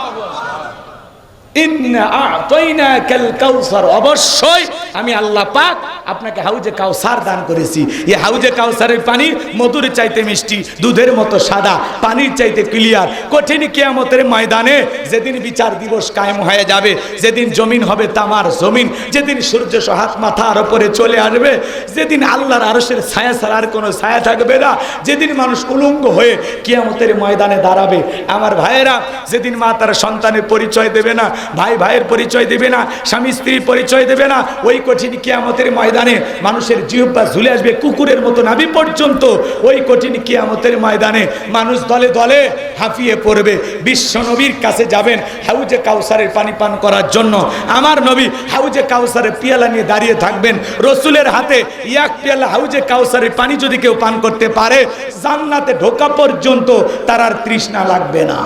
ইন্না আ'তাইনাকাল কাউসার, অবশ্যই আমি আল্লাহ পাক আপনাকে হাউজে কাউসার দান করেছি। এই হাউজে কাউসারের পানি মধুর চাইতে মিষ্টি, দুধের মতো সাদা, পানির চাইতে ক্লিয়ার। কঠিন কিয়ামতের ময়দানে যেদিন বিচার দিবস কায়েম হয়ে যাবে, যেদিন জমিন হবে তামার জমিন, যেদিন সূর্য হাত মাথার উপরে চলে আসবে, যেদিন আল্লাহর আরশের ছায়া ছাড়া আর কোনো ছায়া থাকবে না, যেদিন মানুষ উলঙ্গ হয়ে কিয়ামতের ময়দানে দাঁড়াবে, আমার ভাইয়েরা, যেদিন মা তার সন্তানের পরিচয় দেবে না, ভাই ভাইয়ের পরিচয় দেবে না, স্বামী স্ত্রীর পরিচয় দেবে না, ওই কঠিন কিয়ামতের ময়দানে মানুষের জিহ্বা ঝুলে আসবে কুকুরের মতো নাভি পর্যন্ত। ওই কঠিন কিয়ামতের ময়দানে মানুষ দলে দলে হাঁপিয়ে পড়বে। বিশ্ব নবীর কাছে যাবেন হাউজে কাউসারের পানি পান করার জন্য। আমার নবী হাউজে কাউসারের পিয়ালা নিয়ে দাঁড়িয়ে থাকবেন। রসুলের হাতে এক পেয়ালা হাউজে কাউসারের পানি যদি কেউ পান করতে পারে, জান্নাতে ঢোকা পর্যন্ত তার আর তৃষ্ণা লাগবে না।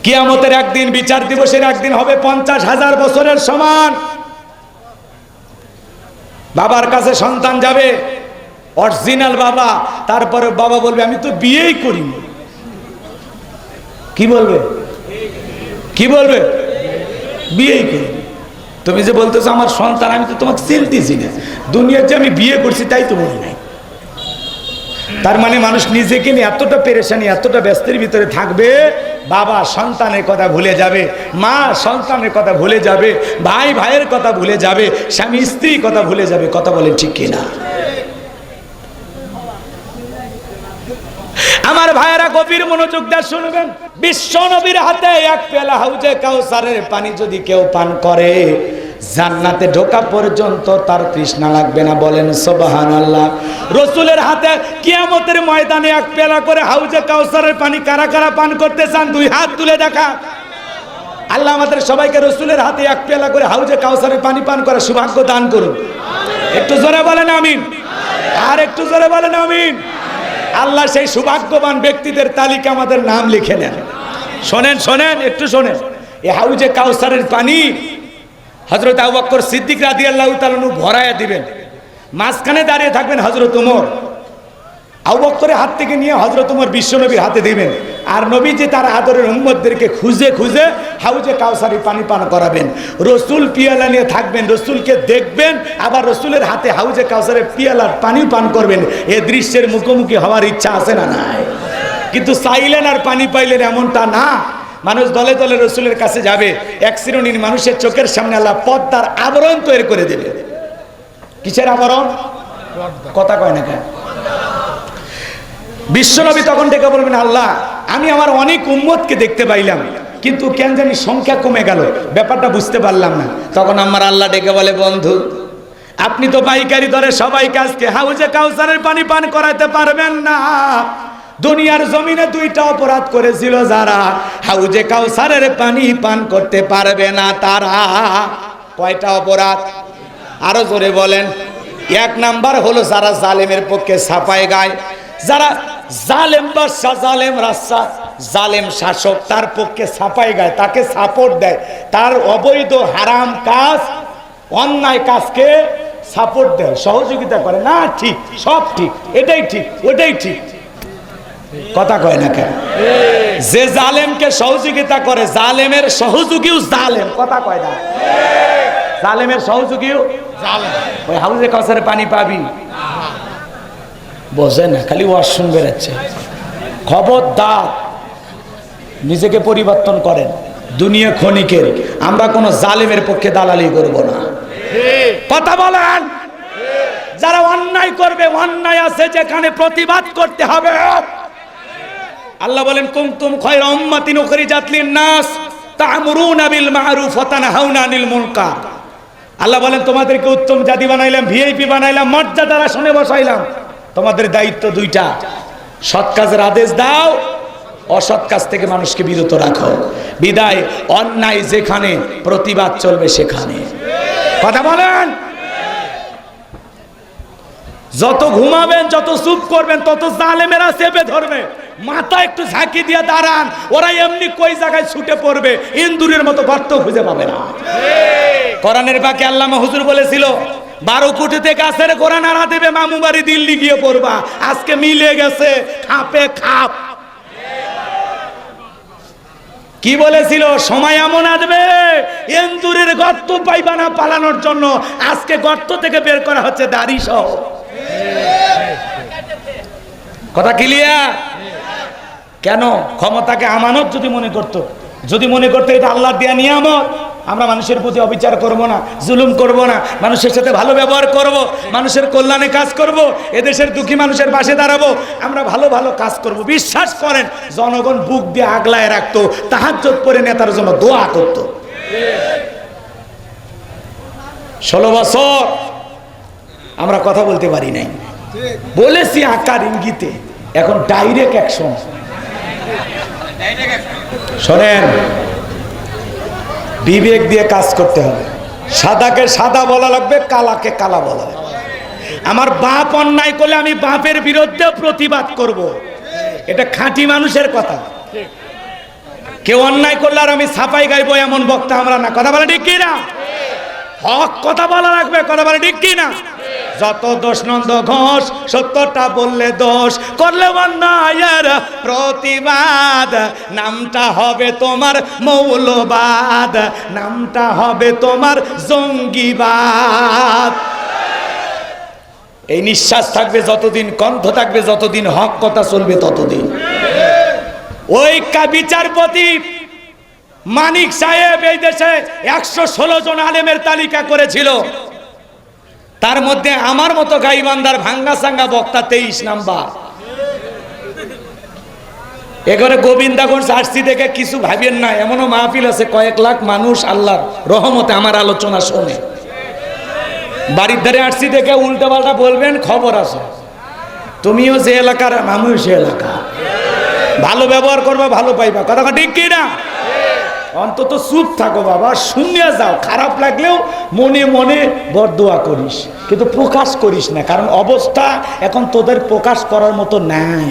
কিয়ামতের একদিন, বিচার দিবসের একদিন হবে 50,000 বছরের সমান। বাবার কাছে সন্তান যাবে, অরিজিনাল বাবা, তারপরে বাবা বলবে আমি তো বিয়েই করিনি। কি বলবে? কি বলবে? বিয়েই করিনি। তুমি যে বলতেছো আমার সন্তান, আমি তো তোমাকে চিনতেছি না, দুনিয়ার যে আমি বিয়ে করছি তাই তো মনে নাই। তার মানে মানুষ নিজেকে নিয়ে এতটা পেরেশানি, এতটা ব্যস্তের ভিতরে থাকবে, বাবা সন্তানের কথা ভুলে যাবে, মা সন্তানের কথা ভুলে যাবে, ভাই ভাইয়ের কথা ভুলে যাবে, স্বামী স্ত্রীর কথা ভুলে যাবে। কথা বলেন ঠিক কিনা? আমার ভাইয়েরা গভীর মনোযোগ দিয়ে শুনবেন। বিশ্ব নবীর হাতে এক পেয়ালা হাউজে কাউসারের পানি যদি কেউ পান করে, জান্নাতে ঢোকা পর্যন্ত তার তৃষ্ণা লাগবে না। বলেন সুবহানাল্লাহ। রসুলের হাতে কিয়ামতের ময়দানে এক পেয়ালা করে হাউজে কাউসারের পানি কারা কারা পান করতে চান? দুই হাত তুলে দেখা। আল্লাহ আমাদের সবাইকে রসুলের হাতে এক পেয়ালা করে হাউজে কাউসারের পানি পান করার সৌভাগ্য দান করুন। একটু জোরে বলেন আমিন। আর একটু জোরে বলেন আমিন। আল্লাহ সেই সৌভাগ্যবান ব্যক্তিদের তালিকা আমাদের নাম লিখে নেন। শোনেন শোনেন, একটু শোনেন। এই হাউজে কাউসারের পানি হযরত আবু বকর সিদ্দিক রাদিয়াল্লাহু তাআলা আনহু ভরায়া দিবেন। মাঝখানে দাঁড়িয়ে থাকবেন হযরত ওমর। আবু বকরের হাত থেকে নিয়ে হযরত ওমর বিশ্বনবীর হাতে দিবেন। আর নবী যে তার আদরের উম্মতদেরকে খুঁজে খুঁজে হাউজে কাউসারি পানি পান করাবেন। রসুল পিয়ালা নিয়ে থাকবেন, রসুলকে দেখবেন, আবার রসুলের হাতে হাউজে কাউসারের পিয়ালার পানি পান করবেন। এ দৃশ্যের মুখোমুখি হওয়ার ইচ্ছা আছে না নাই? কিন্তু চাইলেন আর পানি পাইলেন এমনটা না। মানুষ দলে দলে রসুলের কাছে যাবে। এক শ্রেণীর মানুষের চোখের সামনে আল্লাহ পর্দার আবরণ তৈরি করে দেবে। কিসের আবরণ? কথা কয় না কেন? বিশ্বনবী তখন ডেকে বলবেন, আল্লাহ আমি আমার অনেক উম্মতকে দেখতে পাইলাম, কিন্তু কেন জানি সংখ্যা কমে গেল, ব্যাপারটা বুঝতে পারলাম না। তখন আমার আল্লাহ ডেকে বলে, বন্ধু আপনি তো পাইকারি দরে সবাইকে আজকে হাউজে কাউসারের পানি পান করাতে পারবেন না। দুনিয়ার জমিনে দুইটা অপরাধ করেছিল যারা, হাউজে কাউসারের পানি পান করতে পারবে না তারা। কয়টা অপরাধ? আরো জোরে বলেন। এক নাম্বার হলো যারা জালেমের পক্ষে ছাপায় গায়, যারা জালেম বাদশা, জালেম রাজা, জালেম শাসক, তার পক্ষে ছাপায় গায়, তাকে সাপোর্ট দেয়, তার অবৈধ হারাম কাজ, অন্যায় কাজকে সাপোর্ট দেয়, সহযোগিতা করে। না ঠিক, সব ঠিক, এটাই ঠিক, ওটাই ঠিক। কথা কয় না কেন? যে জালেমকে সহযোগিতা করে, জালেমের সহযোগীও জালেম। কথা কয় না? জালেমের সহযোগীও জালেম। ওই হাউজে কাউসারে পানি পাবি বোঝে না, খালি ওয়াশরুম বেরোচ্ছে। খবরদার, নিজেকে পরিবর্তন করেন। দুনিয়া ক্ষণিকের, আমরা কোনো জালেমের পক্ষে দালালি করব না। কথা বলেন। যারা অন্যায় করবে, অন্যায় আছে যেখানে প্রতিবাদ করতে হবে। আল্লাহ বলেন, কুনতুম খায়রা উম্মাতিন উখরিজাত লিন-নাস তা'মুরুনা বিল মা'রুফ ওয়া তানহাউনা আনিল মুনকার। আল্লাহ বলেন, তোমাদেরকে উত্তম জাতি বানাইলাম, ভিআইপি বানাইলাম, মর্যাদার আসনে বসাইলাম। তোমাদের দায়িত্ব দুইটা, সৎ কাজের আদেশ দাও, অসৎ কাজ থেকে মানুষকে বিরত রাখো। বিদায় অন্যায় যেখানে, প্রতিবাদ চলবে সেখানে। কথা বলেন। যত ঘুমাবেন, যত চুপ করবেন, তত জালেমেরা চেপে ধরবে। মাথা একটু ঝাঁকি দিয়ে দাঁড়ান, ওরা এমনি কই জায়গায় ছুটে পড়বে, ইন্দুরের মতো গর্ত খুঁজে পাবে না। কোরআনের বাকি আল্লামা হুজুর বলেছিল, 12 কোটিতে গাছের কোরআন আনা দেবে, মামু বাড়ি দিল্লি গিয়ে পড়বা। আজকে মিলে গেছে, খাপে খাপ। কি বলেছিল? সময় এমন আসবে ইন্দুরের গর্ত পাইবা না পালানোর জন্য। আজকে গর্ত থেকে বের করা হচ্ছে দাড়ি সহ। কথা ক্লিয়ার? কেন? ক্ষমতাকে আমানত যদি মনে করতো, এটা আল্লাহর দেয়া নিয়ামত, আমরা মানুষের প্রতি অবিচার করব না, জুলুম করব না, মানুষের সাথে ভালো ব্যবহার করব, মানুষের কল্যাণে কাজ করব, এদেশের দুঃখী মানুষের পাশে দাঁড়াবো, আমরা ভালো ভালো কাজ করব। বিশ্বাস করেন, জনগণ বুক দিয়ে আগলায় রাখতো, তাহাজ্জুদ পড়ে নেতার জন্য দোয়া করত। 16 বছর আমরা কথা বলতে পারি নাই, বলেছি আকার ইঙ্গিতে, এখন ডাইরেক্ট অ্যাকশন। শোনেন, বিবেক দিয়ে কাজ করতে হবে। সাদাকে সাদা বলা লাগবে, কালাকে কালা বলা লাগবে। আমার বাপ অন্যায় করলে আমি বাপের বিরুদ্ধে প্রতিবাদ করব, এটা খাঁটি মানুষের কথা। কেউ অন্যায় করলে আর আমি ছাপাই গাইবো, এমন বক্তা আমরা না। কথা বলে ঠিক কিনা? হক কথা বলা লাগবে। কথা বলে ঠিক কিনা? যত দোষ নন্দ ঘোষ, সত্যটা বললে দোষ, করলে অন্যায়ের প্রতিবাদ, নামটা হবে তোমার মৌলবাদ, নামটা হবে তোমার জঙ্গিবাদ। এই নিঃশ্বাস থাকবে যতদিন, কণ্ঠ থাকবে যতদিন, হক কথা চলবে ততদিন। ওই বিচারপতি মানিক সাহেব এই দেশে 116 জন আলেমের তালিকা করেছিল, তার মধ্যে আমার মতো গাইবান্ধার ভাঙ্গা সাঙ্গা বক্তা 23 নাম্বার। এখানে গোবিন্দাগঞ্জ আসছি দেখে কিছু ভাবেন না, এমনও মাহফিল আছে কয়েক লাখ মানুষ আল্লাহর রহমতে আমার আলোচনা শোনে। বাড়ির ধারে আসছি দেখে উল্টা পাল্টা বলবেন, খবর আছে। তুমিও যে এলাকার, আমিও সে এলাকা। ভালো ব্যবহার করবা, ভালো পাইবা। কথা ঠিক কি না? অন্তত চুপ থাকো বাবা, শুনে যাও। খারাপ লাগলেও মনে মনে বরদোয়া করিস, কিন্তু প্রকাশ করিস না, কারণ অবস্থা এখন তোদের প্রকাশ করার মতো নাই।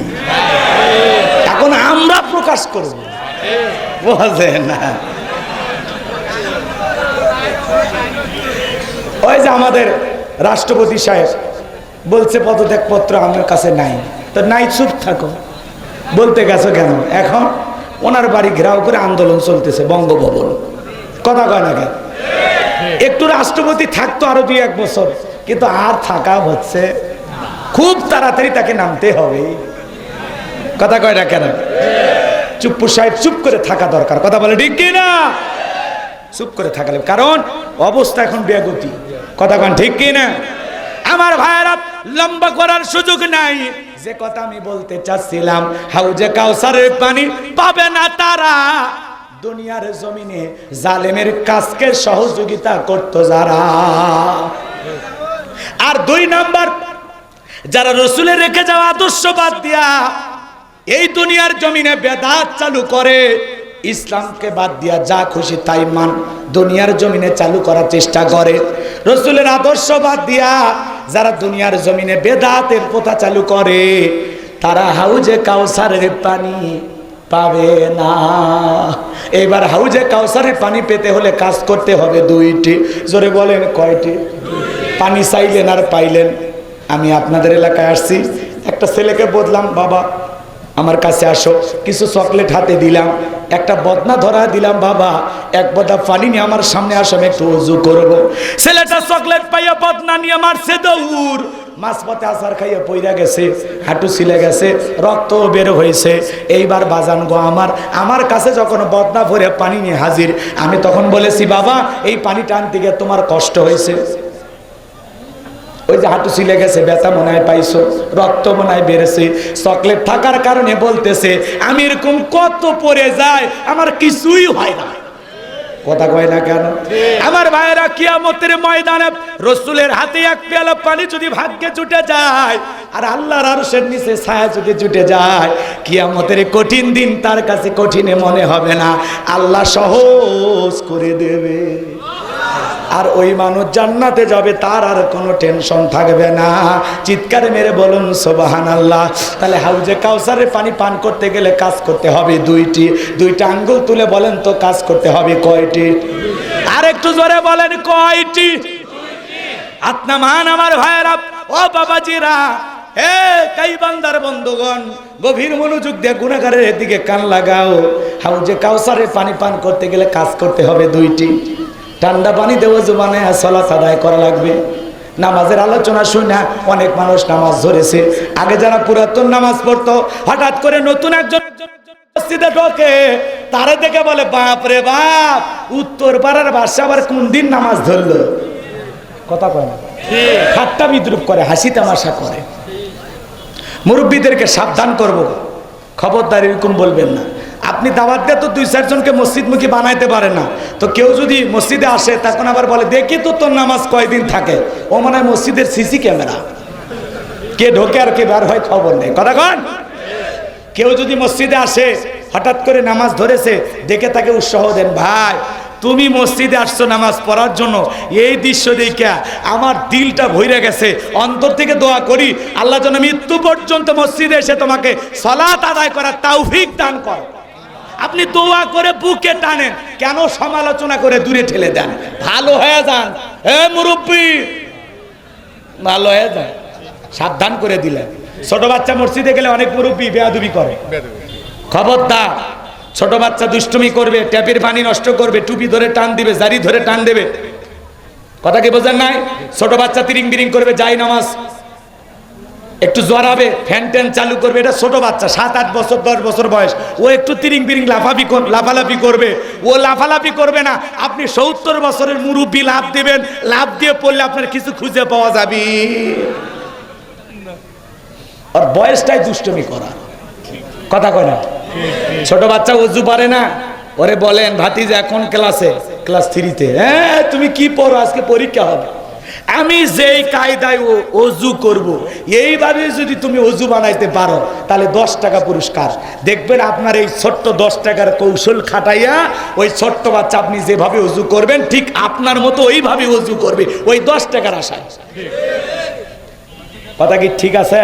এখন আমরা প্রকাশ করব, বোঝে না? ওই যে আমাদের রাষ্ট্রপতি সাহেব বলছে পদত্যাগপত্র আমার কাছে নাই, তো নাই, চুপ থাকো। বলতে গেছো কেন? এখন ওনার বাড়ি ঘেরাও করে আন্দোলন চলতেছে, বঙ্গভবন। কথা কয় না কেন? একটু রাষ্ট্রপতি থাকতো আরো 2-1 বছর, কিন্তু আর থাকা হচ্ছে, খুব তাড়াতাড়ি তাকে নামতে হবে। কথা কয় না কেন? চুপ্পু সাহেব চুপ করে থাকা দরকার। কথা বলে ঠিক কি না? চুপ করে থাকলে, কারণ অবস্থা এখন বেগতি। কথা কন ঠিক কি না? আমার ভাইয়েরা, লম্বা করার সুযোগ নাই। যে কথা আমি বলতে চাচ্ছিলাম, হাউজে কাউসারের পানি পাবে না তারা, দুনিয়ার জমিনে জালেমের কাজকে সহযোগিতা করত যারা। আর 2 নাম্বার, যারা রসুলের রেখে যাওয়া আদর্শ বাদ দিয়া এই দুনিয়ার জমিনে বেদাত চালু করে, ইসলামকে বাদ দিয়া যা খুশি তাই মান দুনিয়ার জমিনে চালু করার চেষ্টা করে, রসুলের আদর্শ বাদ দিয়া যারা দুনিয়ার জমিনে বেদাতের প্রথা চালু করে, তারা হাউজে কাউসারের পানি পাবে না। এবার হাউজে কাউসারের পানি পেতে হলে কাজ করতে হবে 2টি। জোরে বলেন কয়টি? পানি চাইলেন আর পাইলেন। আমি আপনাদের এলাকায় আসছি, একটা ছেলেকে বললাম, বাবা আমার কাছে আসো, কিছু চকলেট হাতে দিলাম, একটা বদনা ধরা দিলাম, বাবা 1 বোতল পানি নিয়ে আমার সামনে আসো, আমি একটু ওযু করব। ছেলেটা চকলেট পাইয়া বদনা নিয়ে মারছে দৌড়, মাঝপথে আছাড় খাইয়া পইরা গেছে, হাঁটু ছিলে গেছে, রক্ত বের হয়েছে। এইবার বাজান গো আমার কাছে যখন বদনা ভরে পানি নিয়ে হাজির, আমি তখন বলেছি, বাবা এই পানি টানতে গিয়ে তোমার কষ্ট হয়েছে? ওই যে হাঁটু ছিলে গেছে, ব্যথা মনে হয় পাইছো, রক্ত মনে হয় বেড়েছে। চকলেট থাকার কারণে বলতেছে, আমি এরকম কত পড়ে যায়, আমার কিছুই হয় না। কথা কয় না কেন? আমার ভাইয়েরা, কিয়ামতের ময়দানে রাসূলের হাতে এক পেয়ালা পানি যদি ভাগ্যে জুটে যায় আর আল্লাহর আরশের নিচে ছায়া যদি জুটে যায়, কিয়ামতের কঠিন দিন তার কাছে কঠিনে মনে হবে না, আল্লাহ সহজ করে দেবে। আর ওই মানুষ জান্নাতে যাবে, তার আর কোনো টেনশন থাকবে না। চিৎকারে মেরে বলুন সুবহানাল্লাহ। তাহলে হাউজে কাউসারের পানি পান করতে গেলে কাজ করতে হবে দুইটা আঙ্গুল তুলে বলেন তো কাজ করতে হবে কয়টি? আর একটু জোরে বলেন কয়টি? আপনা মান আমার ভাইয়েরা, ও বাবাজিরা, হে কাইবান্দার বন্ধুগণ, গভীর মনোযোগ দিয়ে গুনাহগারের দিকে কান লাগাও। হাউজে কাউসারের পানি পান করতে গেলে কাজ করতে হবে দুইটি। ঠান্ডা পানিতে ওযু বানায় সালাত আদায় করা লাগবে। নামাজের আলোচনা শুনে অনেক মানুষ নামাজ ধরেছে। আগে যারা পুরাতন নামাজ পড়তো, হঠাৎ করে নতুন একজন মসজিদে ঢোকে, তারে দেখে বলে বাপ রে বাপ, উত্তর পাড়ার বাদশা আবার কোন দিন নামাজ ধরলো। কথা কয় না? ঠাট্টা বিদ্রুপ করে, হাসি তামাশা করে। মুরব্বীদেরকে সাবধান করব, খবরদার এরকম বলবেন না। আপনি দাওয়াত দিয়ে তো 2-4 জনকে মসজিদমুখী বানাইতে পারেন না, তো কেউ যদি মসজিদে আসে তখন আবার বলে দেখি তো তোর নামাজ কয়দিন থাকে, ও মনে হয় মসজিদের সিসি ক্যামেরা, কে ঢোকে আর কে বের হয় খবর নেই। কথা কন? কেউ যদি মসজিদে আসে হঠাৎ করে নামাজ ধরেছে, দেখে তাকে উৎসাহ দেন, ভাই তুমি মসজিদে আসছো নামাজ পড়ার জন্য, এই দৃশ্য দেখে আমার দিলটা ভরে গেছে, অন্তর থেকে দোয়া করি আল্লাহ যেন মৃত্যু পর্যন্ত মসজিদে এসে তোমাকে সালাত আদায় করার তৌফিক দান করে। আপনি দোয়া করে বুকে টানেন, কেন সমালোচনা করে দূরে ঠেলে দেন? ভালো হয়ে যান, হে মুরব্বী, ভালো হয়ে যান। সাবধান করে দিলেন। ছোট বাচ্চা মসজিদে গেলে অনেক মুরব্বী বেয়াদবি করে, খবরদার। ছোট বাচ্চা দুষ্টুমি করবে, ট্যাপের পানি নষ্ট করবে, টুপি ধরে টান দিবে, জারি ধরে টান দেবে। কথা কি বোঝেন নাই? ছোট বাচ্চা তিরিং বিরিং করবে, যাই নামাজ একটু জড়াবে, ফ্যান ট্যান চালু করবে, এটা ছোট বাচ্চা, 7-8 বছর 10 বছর বয়স, ও একটু তিরিং বিরিং লাফালাফি করবে। ও লাফালাফি করবে না, আপনি 70 বছরের মুরব্বী লাফ দিবেন, লাফ দিয়ে পড়লে আপনার কিছু খুঁজে পাওয়া যাবে। আর বয়সটাই দুষ্টুমি করা। কথা কয় না? ছোট বাচ্চা ওযু পারে না, ওরে বলেন ভাতিজা এখন ক্লাসে, ক্লাস 3-তে, হ্যাঁ তুমি কি পড়ো, আজকে পরীক্ষা হবে। আমি যেই কায়দায় ওযু করব, এইভাবে যদি তুমি ওযু বানাইতে পারো তাহলে 10 টাকা পুরস্কার। দেখবেন আপনার এই ছোট্ট 10 টাকার কৌশল খাটাইয়া ওই ছোট্ট বাচ্চা আপনি যেভাবে ওযু করবেন ঠিক আপনার মতো ওইভাবে ওযু করবে, ওই 10 টাকার আশায়। কথা কি ঠিক আছে?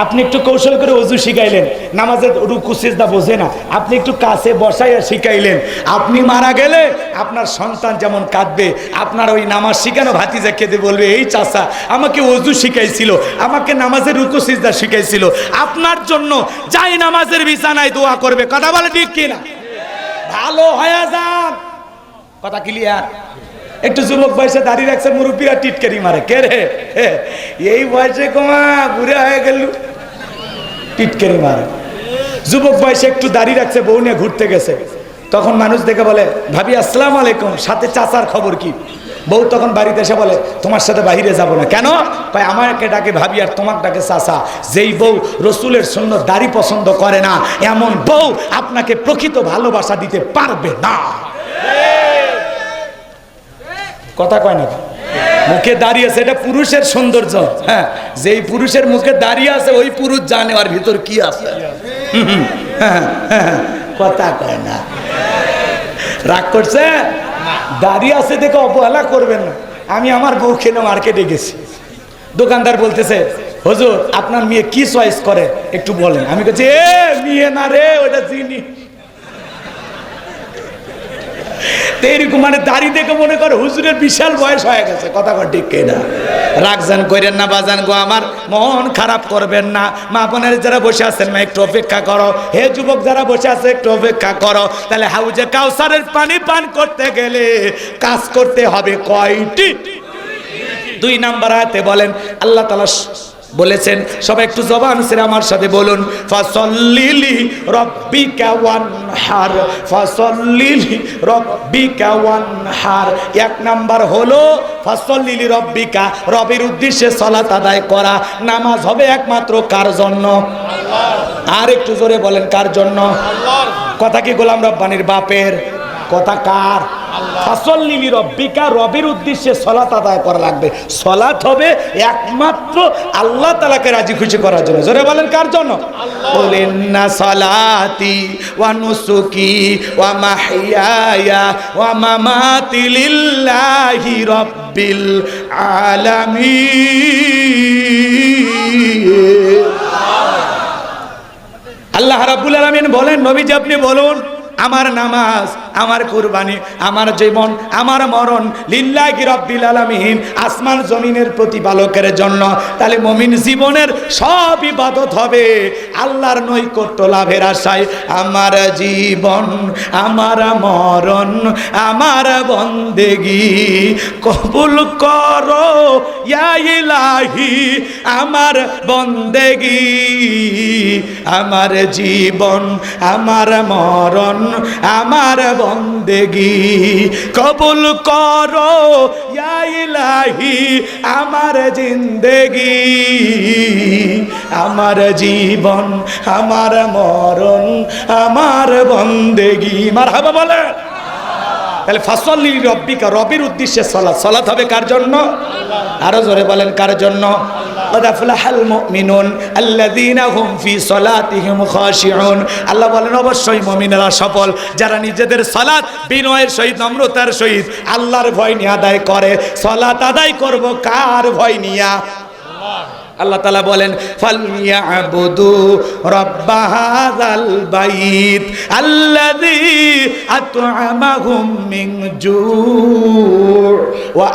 আপনি একটু কৌশল করে ওযু শিখাইলেন, নামাজের রুকু সিজদা বোঝে না, আপনি একটু কাছে বসাইয়া শিখাইলেন। আপনি মারা গেলে আপনার সন্তান যেমন কাঁদবে, আপনার ওই নামাজ শিখানো ভাতিজা খেতে বলবে, এই চাচা আমাকে ওযু শিখাইছিল, আমাকে নামাজের রুকু সিজদা শিখাইছিল। আপনার জন্য যাই নামাজের বিছানায় দোয়া করবে। কথা বলে ঠিক কিনা? ভালো হয়ে যান। কথা ক্লিয়ার? একটু যুবক বয়সে দাঁড়িয়ে রাখছে, মুরব্বীরা টিটকারি মারে, কে রে এই বয়সে কমা বুড়ে হয়ে গেল, টিটকারি মারে। যুবক বয়সে একটু দাঁড়িয়ে রাখছে, বউ নিয়ে ঘুরতে গেছে, তখন মানুষ দেখে বলে ভাবি আসসালামু আলাইকুম, সাথে চাচার খবর কি? বউ তখন বাড়িতে এসে বলে তোমার সাথে বাইরে যাব না। কেন? ভাই আমাকে ডাকে ভাবি আর তোমাকে ডাকে চাচা। যেই বউ রসুলের সুন্নত দাড়ি পছন্দ করে না, এমন বউ আপনাকে প্রকৃত ভালোবাসা দিতে পারবে না। কথা কয় না? মুখে দাঁড়িয়ে আছে, এটা পুরুষের সৌন্দর্য। হ্যাঁ, যেই পুরুষের মুখে দাঁড়িয়ে আছে ওই পুরুষ জানে ওর ভিতর কি আছে। কথা কয় না? রাগ করছে? দাঁড়িয়ে আছে দেখে অবহেলা করবেন না। আমি আমার বউ খেলে মার্কেটে গেছি, দোকানদার বলতেছে হুজুর আপনার মেয়ে কি চয়েস করে একটু বলেন। আমি বলছি এ মেয়ে না রে, ওটা চিনি। এরকম মানে দাড়ি দেখে মনে করে হুজুরের বিশাল বয়স হয়ে গেছে। কথা কর ঠিক কিনা? রাগজান করেন না বাজান গো, আমার মন খারাপ করবেন না। মা বোনের যারা বসে আছেন মা একটু অপেক্ষা করো, হে যুবক যারা বসে আছে একটু অপেক্ষা করো। তাহলে হাউজে কাউসারের পানি পান করতে গেলে কাজ করতে হবে কয়টি? 2 নাম্বার আয়াতে বলেন আল্লাহ তাআলা বলেছেন, সবাই একটু জবান ছেড়ে আমার সাথে বলুন, ফাসাল্লিলি রাব্বিকা ওয়ানহার, ফাসাল্লিলি রাব্বিকা ওয়ানহার। 1 নাম্বার হলো ফাসাল্লিলি রাব্বিকা, রবের উদ্দেশ্যে সালাত আদায় করা। নামাজ হবে একমাত্র কার জন্য? আল্লাহ। আর একটু জোরে বলেন কার জন্য? আল্লাহর। কথা কি গোলাম রব্বানির বাপের? কথা কার? ফাসল্লি লিরাব্বিকা, রবের উদ্দেশ্যে সালাত আদায় করা লাগবে। সালাত হবে একমাত্র আল্লাহ তাআলাকে রাজি খুশি করার জন্য। জোরে বলেন কার জন্য? কুল ইন্না সালাতি ওয়া নুসুকি ওয়া মাহইয়ায়া ওয়া মামাতি লিল্লাহি রাব্বিল আলামিন। আল্লাহ রাব্বুল আলামিন বলেন, নবীজি আপনি বলুন, আমার নামাজ, আমার কুরবানি, আমার জীবন, আমার মরণ লিল্লাহি রাব্বিল আলামিন, আসমান জমিনের প্রতিপালকের জন্য। তাহলে মুমিন জীবনের সব ইবাদত হবে আল্লাহর নৈকট্য লাভের আশায়। আমার জীবন, আমার মরণ, আমার বন্দেগি কবুল করো ইয়া ইলাহি, আমার বন্দেগি, আমার জীবন, আমার মরণ, আমার বন্দেগি কবুল করো ইয়া ইলাহি, আমার জিন্দেগি, আমার জীবন, আমার মরণ, আমার বন্দেগি। মারহাবা বলে। তাহলে ফাসল্লি লিরাব্বিকা, রবের উদ্দেশ্যে সালাত। সালাত হবে কার জন্য? আরো জোরে বলেন কার জন্য? قد أفلح المؤمنون الذين هم في صلاتهم خاشعون। আল্লাহ বলেন অবশ্যই মুমিনেরা সফল যারা নিজেদের সালাত বিনয়ের সহিত, নম্রতার সহিত আল্লাহর ভয় নিয়ে আদায় করে। সালাত আদায় করব কার ভয় নিয়া? আল্লাহ তাআলা বলেন ফালইয়াবুদু রাব্বা হাযাল বাইত আল্লাযী আত'আমাহুম মিন জু' ওয়া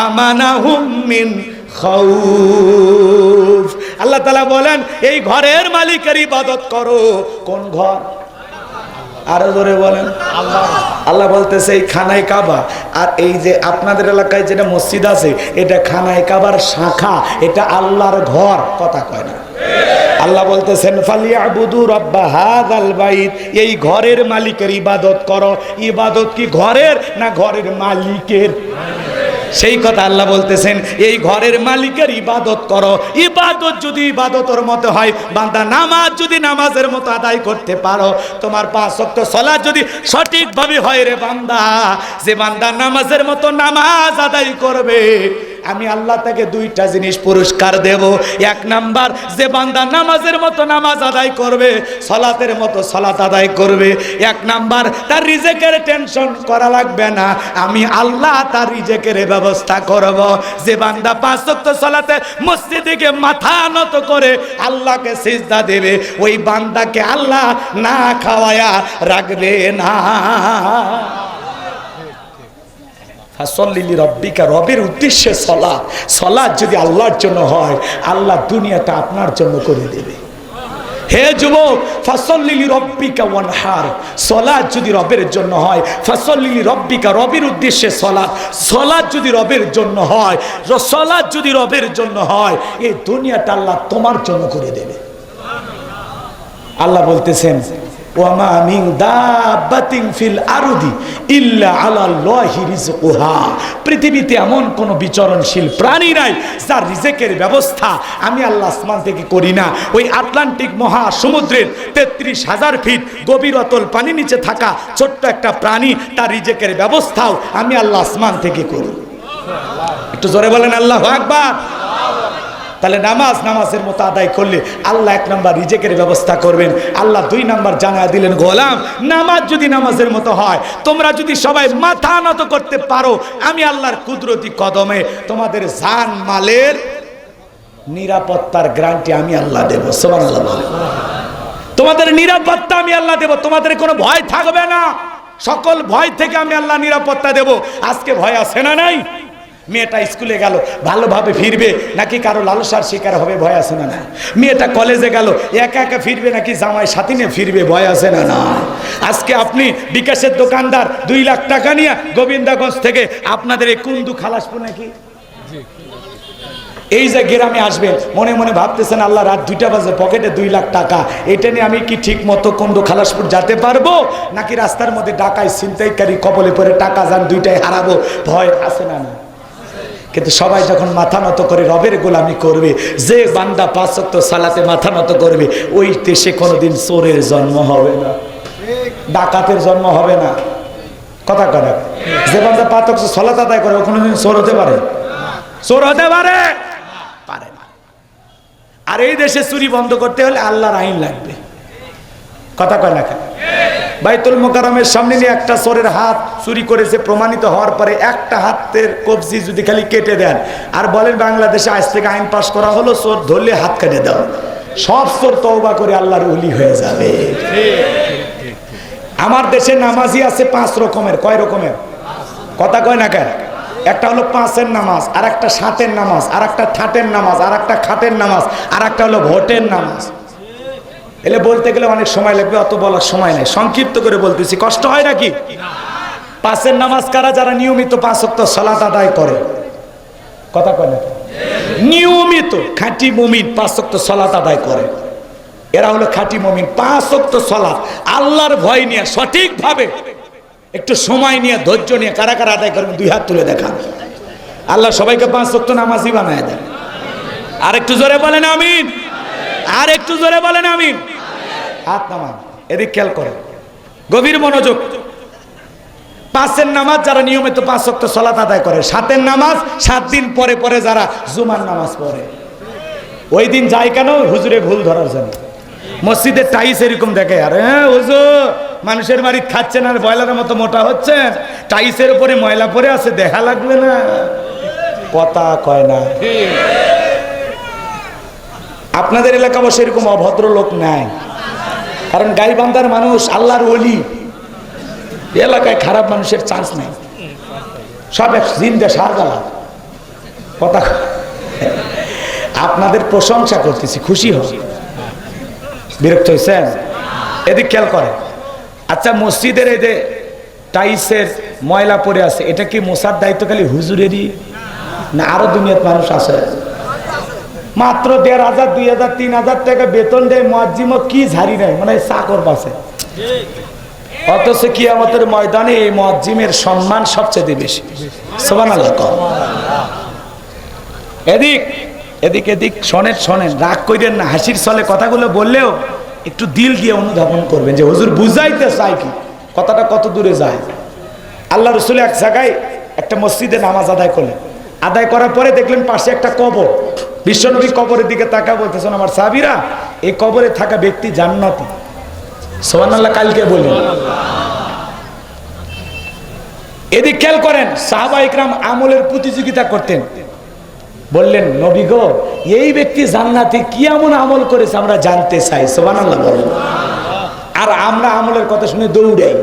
আমানাহুম মিন খাউফ। আল্লাহ তাআলা বলেন এই ঘরের মালিকের ইবাদত করো। কোন ঘর? আরো জোরে বলেন। আল্লাহ বলতেছে এই খানায় কাবা, আর এই যে আপনাদের এলাকায় যেটা মসজিদ আছে এটা খানায় কাবার শাখা, এটা আল্লাহর ঘর। কথা কয় না? আল্লাহ বলতেছেন ফালিয়াবুদু রাব্বা হাযাল বাইত, এই ঘরের মালিকের ইবাদত করো। ইবাদত কি ঘরের না ঘরের মালিকের? সেই কথা আল্লাহ বলতেছেন এই ঘরের মালিকের ইবাদত করো। ইবাদত যদি ইবাদতের মতো হয়, বান্দা নামাজ যদি নামাজের মতো আদায় করতে পারো, তোমার 5 ওয়াক্ত সালাত যদি সঠিকভাবে হয় রে বান্দা, যে বান্দা নামাজের মতো নামাজ আদায় করবে আমি আল্লাহ তাকে 2টা জিনিস পুরস্কার দেব। 1 নাম্বার, যে বান্দা নামাজের মতো নামাজ আদায় করবে, সালাতের মতো সালাত আদায় করবে, 1 নাম্বার তার রিজিকের টেনশন করা লাগবে না, আমি আল্লাহ তার রিজিকের ব্যবস্থা করব। যে বান্দা 5 ওয়াক্ত সালাতে মসজিদে গিয়ে মাথা নত করে আল্লাহকে সিজদা দেবে, ওই বান্দাকে আল্লাহ না খাওয়ায়া রাখবে না। ফাসল্লি লিরাব্বিকা, রবের উদ্দেশ্যে সালাত। সালাত যদি আল্লাহর জন্য হয়, আল্লাহ দুনিয়াটা আপনার জন্য করে দেবে। হে যুবক, ফাসল্লি লিরাব্বিকা ওয়ানহার, সালাত যদি রবের জন্য হয়, ফাসল্লি লিরাব্বিকা, রবের উদ্দেশ্যে সালাত। সালাত যদি রবের জন্য হয়, সালাত যদি রবের জন্য হয়, এই দুনিয়াটা আল্লাহ তোমার জন্য করে দেবে। আল্লাহ বলতেছেন ওয়ামা মিন দাব্বাতিন ফিল আরদি ইল্লা আলাল্লাহি রিজকুহা, পৃথিবীতে এমন কোন বিচরণশীল প্রাণী নাই যার রিজিকের ব্যবস্থা আমি আল্লাহ আসমান থেকে করি না। ওই আটলান্টিক মহাসমুদ্রের 33,000 ফিট গভীর অতল পানি নিচে থাকা ছোট্ট একটা প্রাণী, তার রিজিকের ব্যবস্থাও আমি আল্লাহ আসমান থেকে করি। একটু জোরে বলেন আল্লাহু আকবার। তাহলে নামাজের মতো আদায় করলে আল্লাহ 1 নাম্বার রিজিকের ব্যবস্থা করবেন। আল্লাহ 2 নাম্বার জানায় দিলেন, গোলাম নামাজ যদি নামাজের মতো হয়, তোমরা যদি সবাই মাথা নত করতে পারো, আমি আল্লাহর কুদরতি কদমে তোমাদের জান মালের নিরাপত্তার গ্যারান্টি আমি আল্লাহ দেব। সুবহানাল্লাহ বলেন। তোমাদের নিরাপত্তা আমি আল্লাহ দেব, তোমাদের কোনো ভয় থাকবে না। সকল ভয় থেকে আমি আল্লাহ নিরাপত্তা দেব। আজকে ভয় আছে না নাই? মেয়েটা স্কুলে গেল, ভালোভাবে ফিরবে নাকি কারো লালসার শিকার হবে, ভয় আছে না না? মেয়েটা কলেজে গেল, একা একা ফিরবে নাকি জামাই সাথী নিয়ে ফিরবে, ভয় আছে না না? আজকে আপনি বিকাশের দোকানদার 2 লাখ টাকা নিয়ে গোবিন্দাগঞ্জ থেকে আপনাদের এই কুন্দু খালাসপুর নাকি এই যে গ্রামে আসবেন, মনে মনে ভাবতেছেন আল্লাহ রাত 2টা বাজে, পকেটে 2 লাখ টাকা, এটা নিয়ে আমি কি ঠিক মতো কুন্দু খালাসপুর যেতে পারবো, নাকি রাস্তার মধ্যে ডাকাই ছিনতাইকারী কবলে পড়ে টাকা যান 2টাই হারাবো, ভয় আছে না না? কিন্তু সবাই যখন মাথা নত করে রবের গোলামি করবে, যে বান্দা 5 ওয়াক্ত সালাতে মাথা নত করবে, ওই দেশে কোনোদিন চোরের জন্ম হবে না, ডাকাতের জন্ম হবে না। কথা কথা যে বান্দা 5 ওয়াক্ত সালাত আদায় করে ওখানে চোর হতে পারে? চোর হতে পারে? পারে না। আর এই দেশে চুরি বন্ধ করতে হলে আল্লাহর আইন লাগবে। কথা কয় না কেন? বাইতুল মোকাররমের সামনে নিয়ে একটা চোরের হাত চুরি করেছে প্রমাণিত হওয়ার পরে একটা হাতের কবজি যদি খালি কেটে দেন আর বলেন বাংলাদেশে আজ থেকে আইন পাশ করা হলো চোর ধরলে হাত কেটে দাও, সব চোর তওবা করে আল্লাহর ওলি হয়ে যাবে। আমার দেশে নামাজি আছে 5 রকমের। কয় রকমের? কথা কয় না কেন? একটা হলো 5-এর নামাজ, আর একটা 7-এর নামাজ, আর একটা ঠাটের নামাজ, আর একটা খাটের নামাজ, আর একটা হলো ভোটের নামাজ। এলে বলতে গেলে অনেক সময় লাগবে, অত বলার সময় নেই, সংক্ষিপ্ত করে বলতেছি। কষ্ট হয় নাকি? 5-এর নামাজ কারা? যারা নিয়মিত 5 ওয়াক্ত সালাত আদায় করে। কথা কয় না? নিয়মিত খাঁটি মুমিন 5 ওয়াক্ত সালাত আদায় করে, এরা হলো খাঁটি মুমিন। 5 ওয়াক্ত সালাত আল্লাহর ভয় নিয়ে সঠিকভাবে একটু সময় নিয়ে ধৈর্য নিয়ে কারা কারা আদায় করবেন 2 হাত তুলে দেখান। আল্লাহ সবাইকে 5 ওয়াক্ত নামাজি বানায় দেন। আর একটু জোরে বলেন আমিন। আর একটু জোরে বলেন আমিন। হাত নামান, এদিক খেয়াল করে, গভীর মনোযোগ। 5-এর নামাজ যারা নিয়মিত 5 ওয়াক্ত সালাত আদায় করে, 7-এর নামাজ 7 দিন পরে পরে যারা জুমার নামাজ পড়ে, ওই দিন যায় কেন? হুজুরে ভুল ধরার জন্য। মসজিদের টাইস এরকম দেখে, আরে হুজুর মানুষের বাড়ি খাচ্ছেন আর বয়লারের মতো মোটা হচ্ছে, টাইসের উপরে ময়লা পড়ে আছে, দেখা লাগবে না? কথা কয় না? আপনাদের এলাকা বসে এরকম অভদ্র লোক নাই, কারণ গাইবান্ধার মানুষ আল্লাহর ওলি, এলাকায় খারাপ মানুষের চান্স নাই, সব এক জিন্দা সারগালা। কথা আপনাদের প্রশংসা করতেছি, খুশি হোক। বিরক্ত হয়েছেন? এদিক খেয়াল করে। আচ্ছা, মসজিদের এই যে টাইসের ময়লা পড়ে আছে, এটা কি মোছার দায়িত্ব খালি হুজুরেরই না আরো দুনিয়ার মানুষ আছে? মাত্র 1,500, 2,000, 3,000 টাকা বেতন দেয় মুয়াজ্জিমও কি ঝাড়ি নেয়, মানে চাকর পাশে। অথচ কিয়ামতের ময়দানে এই মুয়াজ্জিমের সম্মান সবচেয়ে বেশি। সুবহানাল্লাহ। এদিক এদিক এদিক শোনেন, শোনেন, রাগ কইরেন না, হাসির ছলে কথাগুলো বললেও একটু দিল দিয়ে অনুধাবন করবেন যে হুজুর বুঝাইতে চাই কি, কথাটা কত দূরে যায়। আল্লাহ রাসূল এক জায়গায় একটা মসজিদে নামাজ আদায় করলেন, আদায় করার পরে দেখলেন পাশে একটা কবর। বিশ্বনবী কবরের দিকে তাকা বলতেছেন, আমার সাহাবীরা, এই কবরে থাকা ব্যক্তি জান্নাতি। সুবহানাল্লাহ। কালকে বললেন। এদিক খেয়াল করেন, সাহাবা ইকরাম আমলের প্রতিযোগিতা করতেন। বললেন, নবী গো, এই ব্যক্তি জান্নাতি, কি এমন আমল করেছে আমরা জানতে চাই। সুবহানাল্লাহ বলেন। আর আমরা আমলের কথা শুনে দৌড়াই।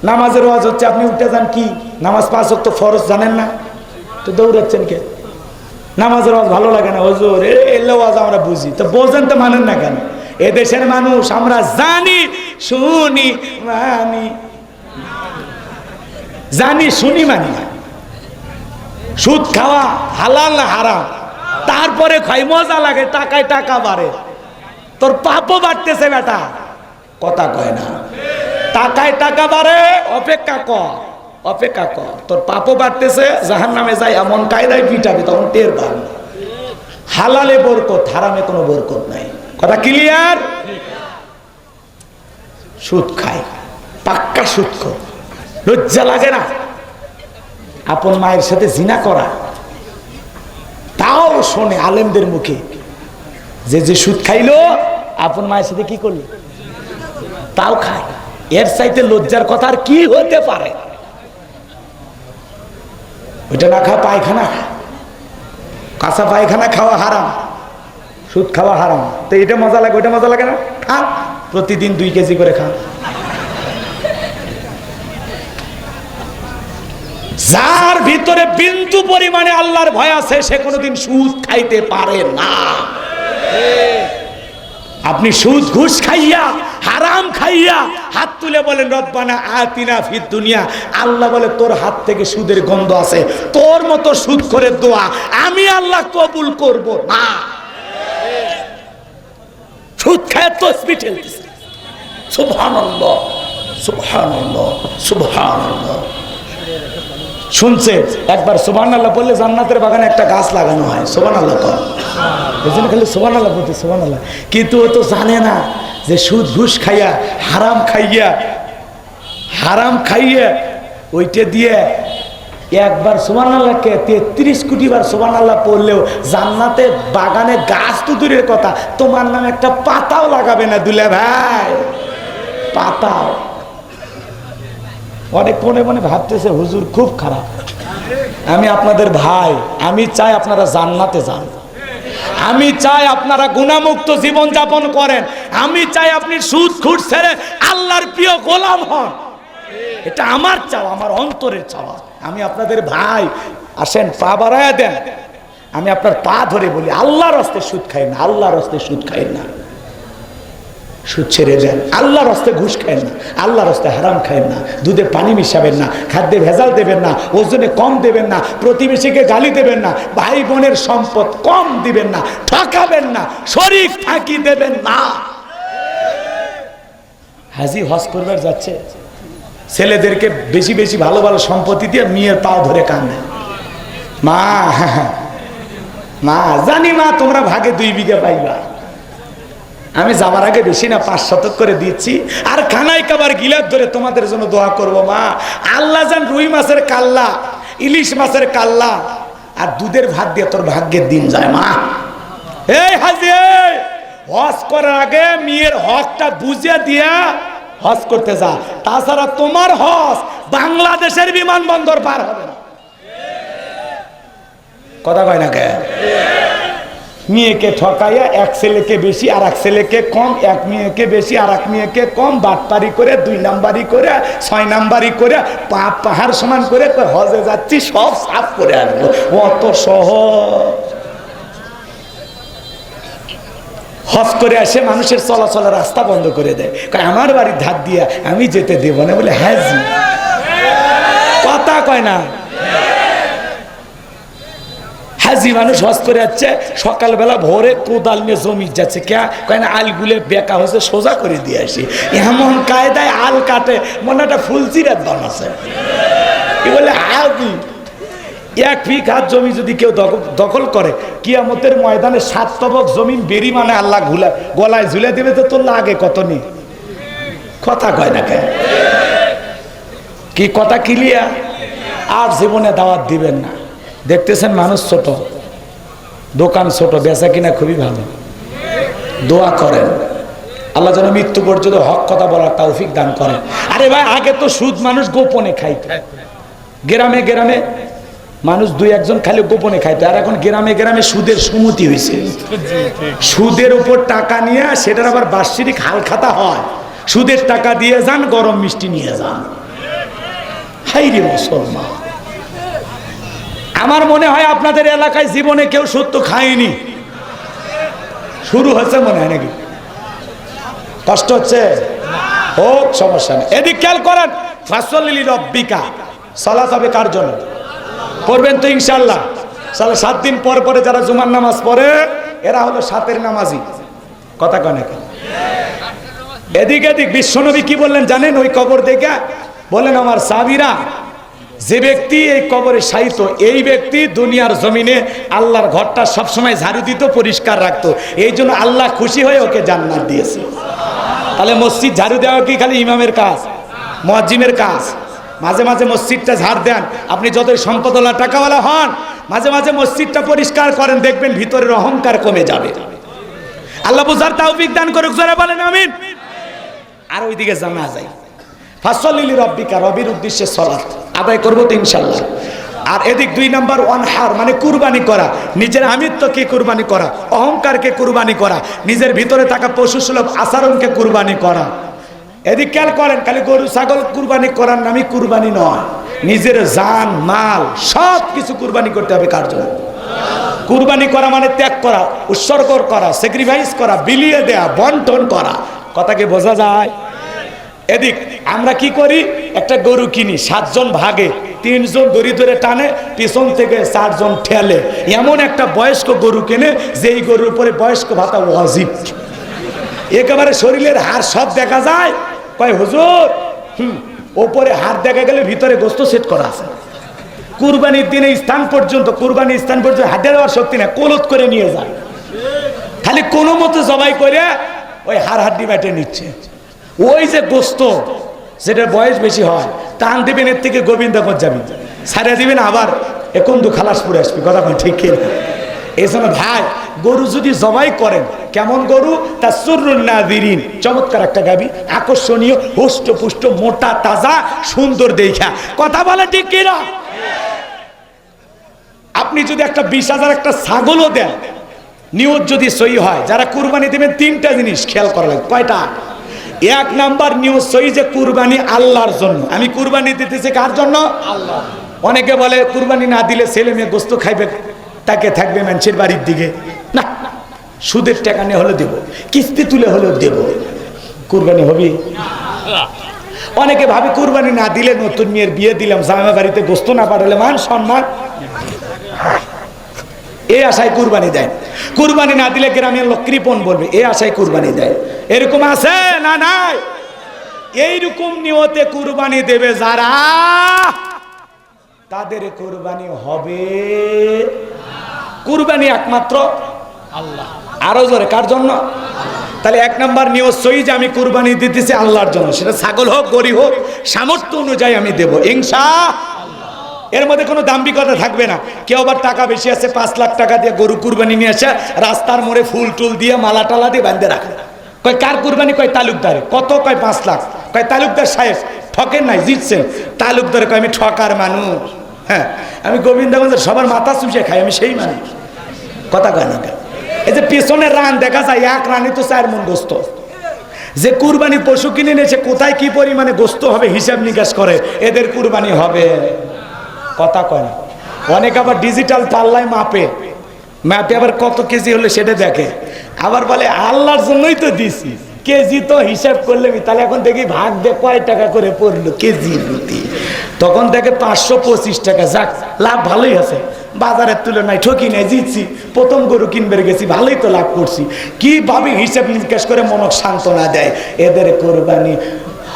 নামাজের ওয়াজ হচ্ছে, আপনি উঠে যান, কি নামাজ 5 ওয়াক্ত ফরজ জানেন না, তো দৌড়াচ্ছেন কে? নামাজের ওয়াজ ভালো লাগে না হুজুর, এলে ওয়াজ আমরা বুঝি, তো বোঝেন তো মানেন না কেন? এদেশের মানুষ আমরা জানি শুনি মানি, জানি শুনি মানি না। সুদ খাওয়া হালাল না হারাম, তারপরে খাই, মজা লাগে, টাকায় টাকা বাড়ে, তোর পাপও বাড়তেছে বেটা। কথা কয় না? টাকায় টাকা বাড়ে, অপেক্ষা কর, অপেক্ষা কর, তোর পাপও বাড়তেছে, জাহান্নামে যায় এমন কায়দায় পিটাবে, তখন টের পাবে। হালালে বরকত, হারামে কোনো বরকত নাই। কথা ক্লিয়ার? সুদ খায়, পাক্কা সুদ খায়, লজ্জা লাগে না? আপন মায়ের সাথে জিনা করা, তাও শোনে আলেমদের মুখে যে যে সুদ খাইলো, আপন মায়ের সাথে কি করলো, তাও খায়। এর চাইতে লজ্জার কথা আর কি হতে পারে? ওইটা না খাওয়া পায়খানা, কাঁচা পায়খানা খাওয়া হারাম, সুদ খাওয়া হারাম। তো এটা মজা লাগে, ওইটা মজা লাগে না? খান, প্রতিদিন 2 কেজি করে খান। যার ভিতরে বিন্দু পরিমাণে আল্লাহর ভয় আছে, সে কোনোদিন সুদ খাইতে পারে না। আপনি সুদ ঘুষ খাইয়া, হারাম খাইয়া হাত তুলে বলেন রব্বানা আতিনা ফিদ দুনিয়া, আল্লাহ বলে তোর হাত থেকে সুদের গন্ধ আছে, তোর মতো সুদ করে দোয়া আমি আল্লাহ কবুল করব না। সুদ খায় তসবিহ ঠেলতেছে, সুবহানাল্লাহ সুবহানাল্লাহ সুবহানাল্লাহ। শুনছে একবার সুবহানাল্লাহ বললে জান্নাতের বাগানে একটা গাছ লাগানো হয়। সুবহানাল্লাহ কর, বুঝলেন? খালি সুবহানাল্লাহ বলতে, সুবহানাল্লাহ। কিন্তু ও তো জানে না যে সুদ ঘুষ খাইয়া, হারাম খাইয়া, হারাম খাইয়ে ওইটা দিয়ে একবার সুবহানাল্লাহকে 33 কোটি বার সুবহানাল্লাহ পড়লেও জান্নাতে বাগানে গাছ তো দূরের কথা, তোমার নামে একটা পাতাও লাগাবে না দুলা ভাই, পাতাও। অনেক মনে মনে ভাবতেছে হুজুর খুব খারাপ। আমি আপনাদের ভাই, আমি চাই আপনারা জান্নাতে যান, আমি চাই আপনারা গুনাহমুক্ত জীবন যাপন করেন, আমি চাই আপনি সুদ ঘুষ ছেড়ে আল্লাহর প্রিয় গোলাম হন। এটা আমার চাওয়া, আমার অন্তরের চাওয়া। আমি আপনাদের ভাই, আসেন পা বাড়ায়া দেন, আমি আপনার পা ধরে বলি আল্লাহর রাস্তে সুদ খাই না, আল্লাহর রাস্তে সুদ খাই না, সুদ ছেড়ে দেন। আল্লাহর রাস্তে ঘুষ খাইন না, আল্লাহর রাস্তে হারাম খাইন না, দুধে পানি মিশাবেন না, খাদ্যে ভেজাল দেবেন না, ওজনে কম দেবেন না, প্রতিবেশীকে গালি দেবেন না, ভাই বোনের সম্পদ কম দিবেন না, ঠকাবেন না, শরীক ফাঁকি দেবেন না। হাজি হজ করবার যাচ্ছে, ছেলেদেরকে বেশি বেশি ভালো ভালো সম্পত্তি দিয়ে মেয়ের পাও ধরে কান্দে, মা মা জানি মা তোমরা ভাগে 2 বিঘা পাইবা, আমি যাবার আগে বেশি না 5 শতক করে দিচ্ছি, আর খানাই কাবার গিলাপ ধরে তোমাদের জন্য দোয়া করব মা। আল্লাহ জান রুই মাছের কাল্লা, ইলিশ মাছের কাল্লা আর দুধের ভাত দিয়ে তোর ভাগ্যের দিন যায় মা। এই হাজি হজ করার আগে মেয়ের হকটা বুঝিয়ে দিয়া হজ করতে যা, তাছাড়া তোমার হজ বাংলাদেশের বিমানবন্দর পার হবে না। কথা কয় না কে? মেয়েকে ঠকাইয়া এক ছেলেকে বেশি আর এক ছেলেকে কম, এক মেয়েকে বেশি আর এক মেয়েকে কম, বাটপারি করে 2 নাম্বারি করে 6 নাম্বারি করে পাহাড় সমান করে হজে যাচ্ছি, সব সাফ করে আসবো, অত সহজ। হজ করে আসে মানুষের চলাচলের রাস্তা বন্ধ করে দেয়, আমার বাড়ির ধার দিয়ে আমি যেতে দেব না বলে হাজি। কথা কয় না? হাজি মানুষ হজ করে যাচ্ছে, সকালবেলা ভোরে কোদাল নিয়ে জমি যাচ্ছে, কে কয় না আলগুলে বেকা হয়েছে সোজা করে দিয়ে আসি, এমন কায়দায় আল কাটে মনে একটা ফুলচিরাত বানাচ্ছে। কি বলে হাজি 1 বিঘা জমি যদি কেউ দখল করে, কিয়ামতের ময়দানে 7 তবক জমিন বেরি মানে আল্লাহ গলায় ঝুলে দেবে, তো তোর লাগে কত নি। কথা কয় না কে? কি কথা ক্লিয়ার? আর জীবনে দাওয়াত দিবেন না। দেখতেছেন মানুষ ছোট, দোকান ছোট, বেচা কিনা খুবই ভালো, দোয়া করেন আল্লাহ যেন মৃত্যু পর্যন্ত হক কথা বলার তৌফিক দান করেন। আরে ভাই আগে তো সুদ মানুষ গোপনে খাইত, গ্রামে গ্রামে মানুষ 2-1 জন খালি গোপনে খাইত, আর এখন গ্রামে গ্রামে সুদের সুমতি হয়েছে। সুদের উপর টাকা নিয়ে সেটার আবার বার্ষিক হালখাতা হয়, সুদের টাকা দিয়ে যান, গরম মিষ্টি নিয়ে যান। হাই রে মুসলমান, আমার মনে হয় আপনাদের এলাকায় জীবনে কেউ সুদ তো খায়নি, শুরু হচ্ছে মনে হয় নাকি? কষ্ট হচ্ছে হোক, সমস্যা নেই। এদিক খেয়াল করেন, ফাসলি রব্বিকা, সালাত হবে কার জন্য? পড়বেন তো ইনশাআল্লাহ। 7 দিন পর পরে যারা জুমার নামাজ পড়ে এরা হলো 7-এর নামাজি। কথা কয় নাকি? এদিক এদিক বিশ্বনবী কি বললেন জানেন? ওই কবর দেখে বলেন আমার সাহাবীরা, যে ব্যক্তি এই কবরে শায়িত, এই ব্যক্তি দুনিয়ার জমিনে আল্লাহর ঘরটা সবসময় ঝাড়ু দিত, পরিষ্কার রাখতো, এই জন্য আল্লাহ খুশি হয়ে ওকে জান্নাত দিয়েছে। তাহলে মসজিদ ঝাড়ু দেওয়া কি খালি ইমামের কাজ, মুয়াজ্জিমের কাজ? মাঝে মাঝে মসজিদটা ঝাড় দেন, আপনি যতই সম্পদওয়ালা টাকাওয়ালা হন, মাঝে মাঝে মসজিদটা পরিষ্কার করেন, দেখবেন ভিতরের অহংকার কমে যাবে। আল্লাহ বুঝার তৌফিক দান করুক, জোরে বলেন আমিন। আর ওইদিকে জানা যায় ফাসলি রব্বিকা, রবির উদ্দেশ্যে সালাত আদায় করবো তো ইনশাল্লাহ। আর এদিক 2 নাম্বার ওয়ানহার মানে কুরবানি করা, নিজের আমিত্বকে কুরবানি করা, অহংকারকে কুরবানি করা, নিজের ভিতরে থাকা পশুসুলভ আচরণকে কুরবানি করা। এদিক খেয়াল করেন, খালি গরু ছাগল কুরবানি করার নামই কুরবানি নয়, নিজের জান মাল সব কিছু কুরবানি করতে হবে। কার জন্য? কুরবানি করা মানে ত্যাগ করা, উৎসর্গ করা, স্যাক্রিফাইস করা, বিলিয়ে দেয়া, বন্টন করা। কথাকে বোঝা যায়? এদিক আমরা কি করি, একটা গরু কিনি, 7 জন ভাগে, 3 জন দড়ি ধরে টানে, পিছন থেকে 4 জন ঠেলে, এমন একটা বয়স্ক গরু কেনে যেই গরুর উপরে বয়স্ক ভাতা ওয়াজিব, একেবারে শরীরের হাড় সব দেখা যায়। কয় হুজুর ওপরে হাড় দেখা গেলে ভিতরে গোস্ত সেট করা আছে। কুরবানির দিনে স্থান পর্যন্ত, কুরবানির স্থান পর্যন্ত হাঁটে দেওয়ার শক্তি না, কোলত করে নিয়ে যায়, খালি কোনো মতো জবাই করে ওই হাড় হাড্ডি বেটে নিচ্ছে। ওই যে গোস্ত যেটার বয়স বেশি হয় টান দিবেন এর থেকে গোবিন্দগঞ্জ যাবি, ছাড়িয়ে দিবেন আবার এখন তো খালাসপুরে আসবি, কথা কোন ঠিক কিনা? এই জন্য ভাই গরু যদি জবাই করেন, কেমন গরু? তাসুরুন নাযিরিন, চমৎকার একটা গাবি, আকর্ষণীয়, হুষ্টপুষ্ট, মোটা তাজা, সুন্দর দেখা, কথা বলে ঠিক কিনা? আপনি যদি একটা 20,000 একটা ছাগলও দেন, নিয়ত যদি সহি হয়, যারা কুরবানি দেবেন 3টা জিনিস খেয়াল করা লাগবে। কয়টা? 1 নাম্বার নিয়ত সহি যে কুরবানি আল্লাহর জন্য। আমি কুরবানি দিতেছি কার জন্য? আল্লাহ। অনেকে বলে কুরবানি না দিলে ছেলে মেয়ে গোস্ত খাইবে, তাকে থাকবে মানুষের বাড়ির দিকে। না, সুদের টাকা নিয়ে হলে দেব, কিস্তি তুলে হলেও দেব, কুরবানি হবে। অনেকে ভাবে কুরবানি না দিলে, নতুন মেয়ের বিয়ে দিলাম, জামা বাড়িতে গোস্ত না পাঠালে মান সম্মান, এই আশায় কুরবানি দেয়। কুরবানি না দিলে গ্রামের লোক কৃপণ বলবে, এই আশায় কুরবানি দেয়। এরকম আছে না? নাই। এইরকম নিয়তে কুরবানি দেবে যারা, তাদের কুরবানি হবে। কুরবানি একমাত্র আল্লাহ। আরো জোরে, কার জন্য? তাহলে 1 নাম্বার নিয়ত সহি যে আমি কুরবানি দিতেছি আল্লাহর জন্য, সেটা ছাগল হোক, গরু হোক, সামর্থ্য অনুযায়ী আমি দেব ইনশাআল্লাহ। এর মধ্যে কোনো দাম্ভিকতা থাকবে না। কেউ আবার টাকা বেশি আছে, 5 লাখ টাকা দিয়ে গরু কুরবানি নিয়ে আসে, রাস্তার মোড়ে ফুল টুল দিয়ে মালা টালা দিয়ে বাঁধে রাখে। কয় কার কুরবানি? কয় তালুকদারে। কত? কয় 5 লাখ। কয় তালুকদার সাহেব ঠকেন নাই, জিতছেন। তালুকদারে কয় আমি ঠকার মানুষ। হ্যাঁ, আমি গোবিন্দগঞ্জের সবার মাথা চুষে খাই, আমি সেই মানুষ, কথা কয় না। এই যে পেছনের রান দেখা যায়, 1 রানে তো 4 মণ গোস্ত। যে কুরবানি পশু কিনে নিয়েছে, কোথায় কি পরিমাণে গোস্ত হবে হিসাব নিকাশ করে এদের কুরবানি হবে, কথা কয় না। অনেক আবার ডিজিটাল পাল্লায় মাপে আবার কত কেজি হলে সেটা দেখে, আবার বলে আল্লাহর জন্যই তো দিছি, কেজি তো হিসাব করলে। তাহলে এখন দেখি ভাগ দে কয় টাকা করে পড়লো কেজি প্রতি, তখন দেখে 525 টাকা। যাক, লাভ ভালোই আছে, বাজারের তুলনায় ঠকি নাই, জিতছি। প্রথম গরু কিনবে গেছি, ভালোই তো লাভ করছি। কিভাবে হিসাব নিকাশ করে মনক সান্ত্বনা দেয়, এদের কোরবানি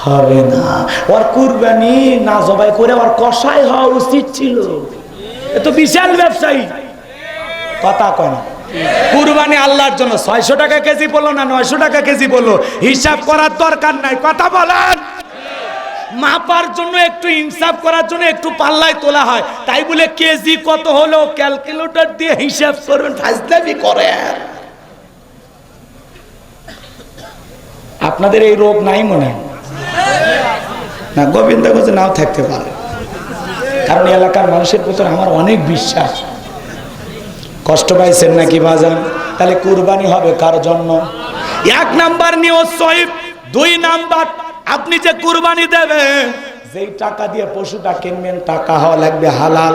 হবে না। ওর কুরবানি না জবাই করে ওর কষাই হওয়া উচিত ছিল। এ তো বিশাল ব্যবসায়ী, কথা কয় না। কুরবানি আল্লাহর জন্য। 600 টাকা কেজি বললো না 900 টাকা কেজি বললো, হিসাব করার দরকার নাই, কথা বলেন। মাপার জন্য একটু ইনসাফ করার জন্য একটু পাল্লায় তোলা হয়, তাই বলে কেজি কত হলো ক্যালকুলেটর দিয়ে হিসাব করবেন, ফাজলামি করেন। আপনাদের এই রোগ নাই মনে না? গোবিন্দগঞ্জে নাও থাকতে পারে, কারণ এলাকার মানুষের প্রতি আমার অনেক বিশ্বাস। কষ্ট পাইছেন নাকি বাজান? তাহলে কুরবানি হবে কার জন্য? 1 নাম্বার নিয়ত সহি। 2 নাম্বার, আপনি যে কুরবানি দেবেন, যেই টাকা দিয়ে পশুটা কিনবেন, টাকা হওয়া লাগবে হালাল,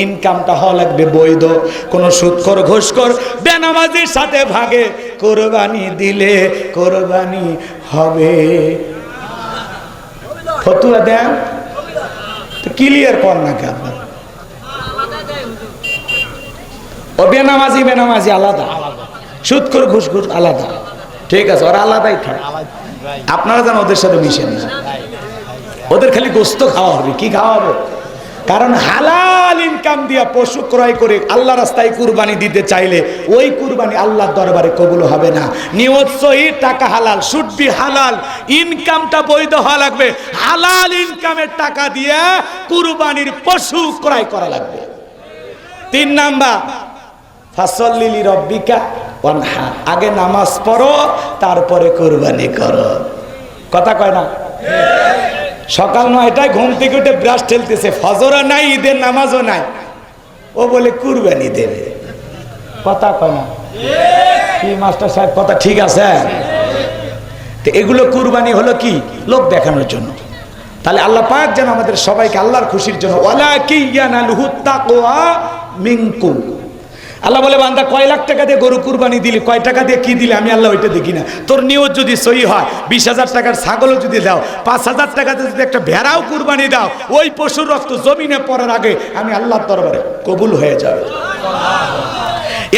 ইনকামটা হওয়া লাগবে বৈধ। কোন সুদখোর ঘুষখোর বেনামাজির সাথে ভাগে কুরবানি দিলে কুরবানি হবে। ফতুয়া দেন তো ক্লিয়ার কর না কে আপনার? ও বেনামাজি আলাদা, সুদখোর ঘুষখোর আলাদা, ঠিক আছে, ওরা আলাদাই থাকে। আপনারা যেন ওদের সাথে মিশেন না, ওদের খালি গোস্ত খাওয়া হবে। কি খাওয়া হবে? কারণ হালাল ইনকাম দিয়া পশু ক্রয় করে আল্লাহ রাস্তায় কুরবানি দিতে চাইলে ওই কুরবানি আল্লাহর দরবারে কবুল হবে না। নিয়ত সহি, টাকা হালাল, শুড বি হালাল, ইনকামটা বৈধ হওয়া লাগবে। হালাল ইনকামের টাকা দিয়ে কুরবানির পশু ক্রয় করা লাগবে। 3 নাম্বার, ফাসল্লি লিরাব্বিকা ওয়ানহার, আগে নামাজ পড়ো তারপরে কুরবানি করো, কথা কয় না? সকাল 9টায় ঘুম থেকে উঠে ব্রাশ ঠেলতেছে, ফজরও নাই, ঈদের নামাজও নাই, ও বলে কুরবানি দেবে, কথা কয় না? কি মাস্টার সাহেব, কথা ঠিক আছে? তো এগুলো কুরবানি হলো কি? লোক দেখানোর জন্য। তাহলে আল্লাহ পাক যেন আমাদের সবাইকে আল্লাহর খুশির জন্য, ওয়ালাকিন ইয়ানালুহুত তাকওয়া মিনকুম। আল্লাহ বলে, বান্দা কয় লাখ টাকা দিয়ে গরু কুরবানি দিলি, কয় টাকা দিয়ে কি দিলি, আমি আল্লাহ ওইটা দেখি না। তোর নিয়ত যদি সহি হয়, 20,000 টাকার ছাগলও যদি দাও, 5,000 টাকাতে যদি একটা ভেড়াও কুরবানি দাও, ওই পশুর রক্ত জমিনে পড়ার আগে আমি আল্লাহর দরবারে কবুল হয়ে যাবে।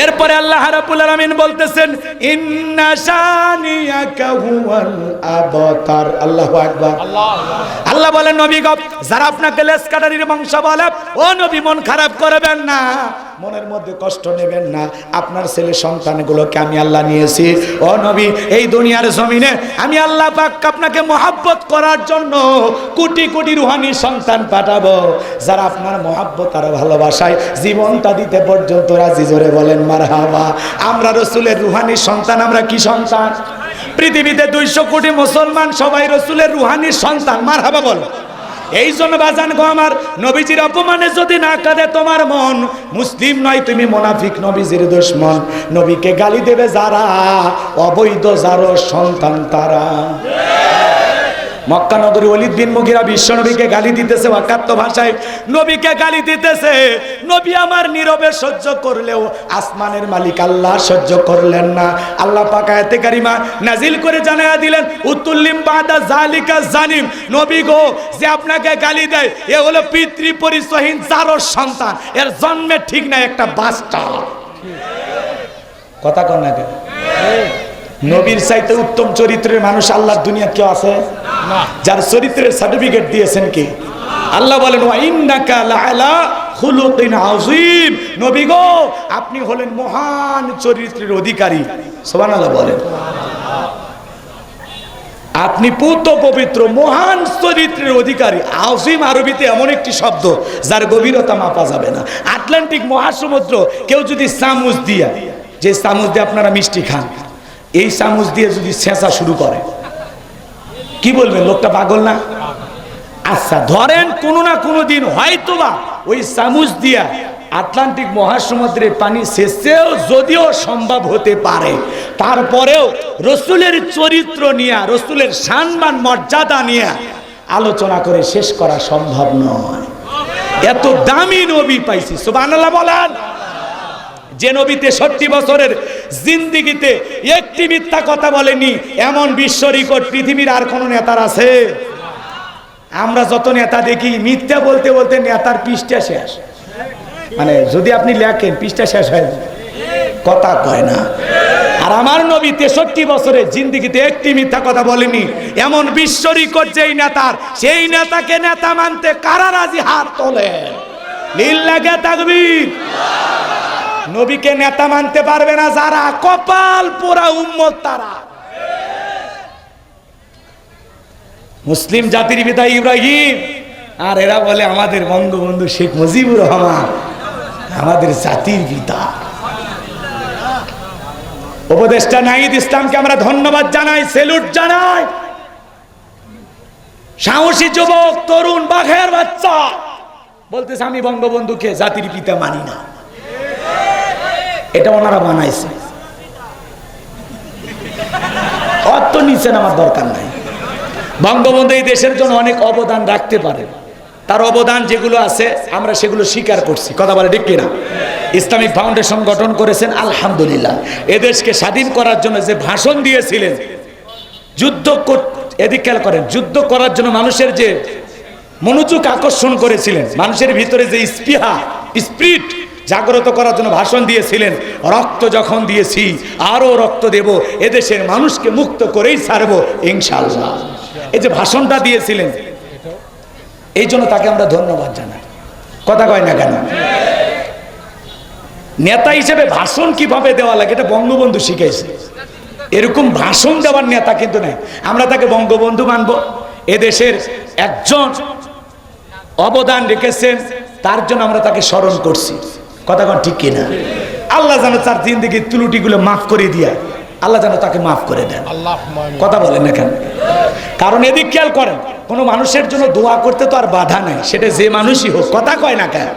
এরপরে আল্লাহ রাব্বুল আলামিন বলতেছেন, ইন্না শানিয়াকা হুয়াল আবতার। আল্লাহু আকবার। আল্লাহ বলেন, নবী গো, যারা আপনাকে লেস কাটারির বংশ বলে, ও নবী মন খারাপ করবেন না। মনের মধ্যে কষ্ট নেবেন না, আপনার ছেলে সন্তানগুলোকে আমি আল্লাহ নিয়েছি। ও নবী, এই দুনিয়ার জমিনে আমি আল্লাহ পাক আপনাকে মহব্বত করার জন্য কোটি কোটি রুহানি সন্তান পাঠাবো, যারা আপনার মহব্বত আর ভালোবাসায় জীবনটা দিতে পর্যন্ত রাজি। জোরে বলেন মারহাবা। আমরা রসুলের রুহানি সন্তান। আমরা কি সন্তান? পৃথিবীতে 200 কোটি মুসলমান সবাই রসুলের রুহানি সন্তান। মারহাবা বল। এই জন্য বাজান গো আমার, নবীজির অপমানে যদি না কাঁদে তোমার মন, মুসলিম নয় তুমি মুনাফিক, নবীজির দুশমন। নবীকে গালি দেবে যারা, অবৈধ যারা সন্তান তারা। মক্কা নগরী ওলীদ বিন মুগীরা বিশ্ব নবীকে গালি দিতেছে, ওয়াকাত্ত ভাষায় নবীকে গালি দিতেছে। নবী আমার নীরবে সহ্য করলেও আসমানের মালিক আল্লাহ সহ্য করলেন না। আল্লাহ পাক আয়াতে কারিমা নাজিল করে জানায়া দিলেন, উতুল্লিম বাদা জালিকা জানিম। নবী গো, যে আপনাকে গালি দেয় এ হলো পিতৃ পরিচয়হীন জারর সন্তান, এর জন্মে ঠিক নাই, একটা বাস্টার্ড। কথা কন না কেন? নবীর চাইতে উত্তম চরিত্রের মানুষ আল্লাহর দুনিয়া কেউ আছে না, যার চরিত্রের সার্টিফিকেট দিয়েছেন কি আল্লাহ। বলেন ওয়া ইন্নাকা লাআলা খুলুকিন আযীম। নবী গো, আপনি হলেন মহান চরিত্রের অধিকারী। সুবহানাল্লাহ বলেন। আপনি পুত পবিত্র মহান চরিত্রের অধিকারী। আযীম আরবিতে এমন একটি শব্দ যার গভীরতা মাপা যাবে না। আটলান্টিক মহাসমুদ্র কেউ যদি চামচ দিয়া, যে চামচ দিয়ে আপনারা মিষ্টি খান, এই চামচ দিয়ে যদি ছেঁচা শুরু করে, কি বলবেন? লোকটা পাগল না? আচ্ছা ধরেন কোনো না কোনো দিন হয়তোবা ওই চামচ দিয়া আটলান্টিক মহাসমুদ্রের পানি ছেঁচেও যদিও সম্ভব হতে পারে, তারপরেও রসুলের চরিত্র নিয়ে, রসুলের সম্মান মর্যাদা নিয়ে আলোচনা করে শেষ করা সম্ভব নয়। এত দামি নবী পাইছি। সুবহানাল্লাহ বলেন। যে নবী 63 বছরের জিন্দেগিতে একটি মিথ্যা কথা বলেনি, এমন বিশ্ব রেকর্ড পৃথিবীর আর কোন নেতার আছে? আমরা যত নেতা দেখি মিথ্যা বলতে বলতে নেতার পৃষ্ঠা শেষ। মানে যদি আপনি লেখেন পৃষ্ঠা শেষ হয়ে যায়, কথা কয় না। আর আমার নবী 63 বছরের জিন্দেগিতে একটি মিথ্যা কথা বলেনি, এমন বিশ্ব রেকর্ড যেই নেতার, সেই নেতাকে নেতা মানতে কারা রাজি? হাত তোলেন। লিল্লাহি তাকবীর। নবীকে নেতা মানতে পারবে না যারা, কপাল পোড়া উম্মত তারা। মুসলিম জাতির পিতা ইব্রাহিম, আর এরা বলে আমাদের বঙ্গবন্ধু শেখ মুজিবুর রহমান আমাদের জাতির পিতা। উপদেষ্টা নাহিদ ইসলামকে আমরা ধন্যবাদ জানাই, স্যালুট জানাই। সাহসী যুবক, তরুণ, বাঘের বাচ্চা বলতেছে আমি বঙ্গবন্ধুকে জাতির পিতা মানি না। এটা ওনারা বানাইছে, অত নিচে আমার দরকার নাই। বঙ্গবন্ধু এই দেশের জন্য অনেক অবদান রাখতে পারে, তার অবদান যেগুলো আছে আমরা সেগুলো স্বীকার করছি। কথা বলে ঠিক কিনা? ইসলামিক ফাউন্ডেশন গঠন করেছেন, আলহামদুলিল্লাহ। এদেশকে স্বাধীন করার জন্য যে ভাষণ দিয়েছিলেন, যুদ্ধ এদিক খেয়াল করেন, যুদ্ধ করার জন্য মানুষের যে মনোযোগ আকর্ষণ করেছিলেন, মানুষের ভিতরে যে স্পিরিট জাগ্রত করার জন্য ভাষণ দিয়েছিলেন। রক্ত যখন দিয়েছি আরো রক্ত দেব, এদেশের মানুষকে মুক্ত করেই ছাড়বো ইনশাআল্লাহ। এই যে ভাষণটা দিয়েছিলেন, এই জন্য তাকে আমরা ধন্যবাদ জানাই। কথা কয় না কেন? নেতা হিসেবে ভাষণ কিভাবে দেওয়া লাগে এটা বঙ্গবন্ধু শিখাইছে। এরকম ভাষণ দেওয়ার নেতা কিন্তু নাই। আমরা তাকে বঙ্গবন্ধু মানব। এদেশের একজন অবদান রেখেছেন, তার জন্য আমরা তাকে স্মরণ করছি। কথা কন ঠিক কিনা? আল্লাহ যেন তার জিন্দেগির ত্রুটিগুলো মাফ করে দিয়া, আল্লাহ যেন তাকে মাফ করে দেন। কথা বলেন না কেন? কারণ এদিক খেয়াল করেন, কোনো মানুষের জন্য দোয়া করতে তো আর বাধা নাই, সেটা যে মানুষই হোক। কথা কয় না কেন?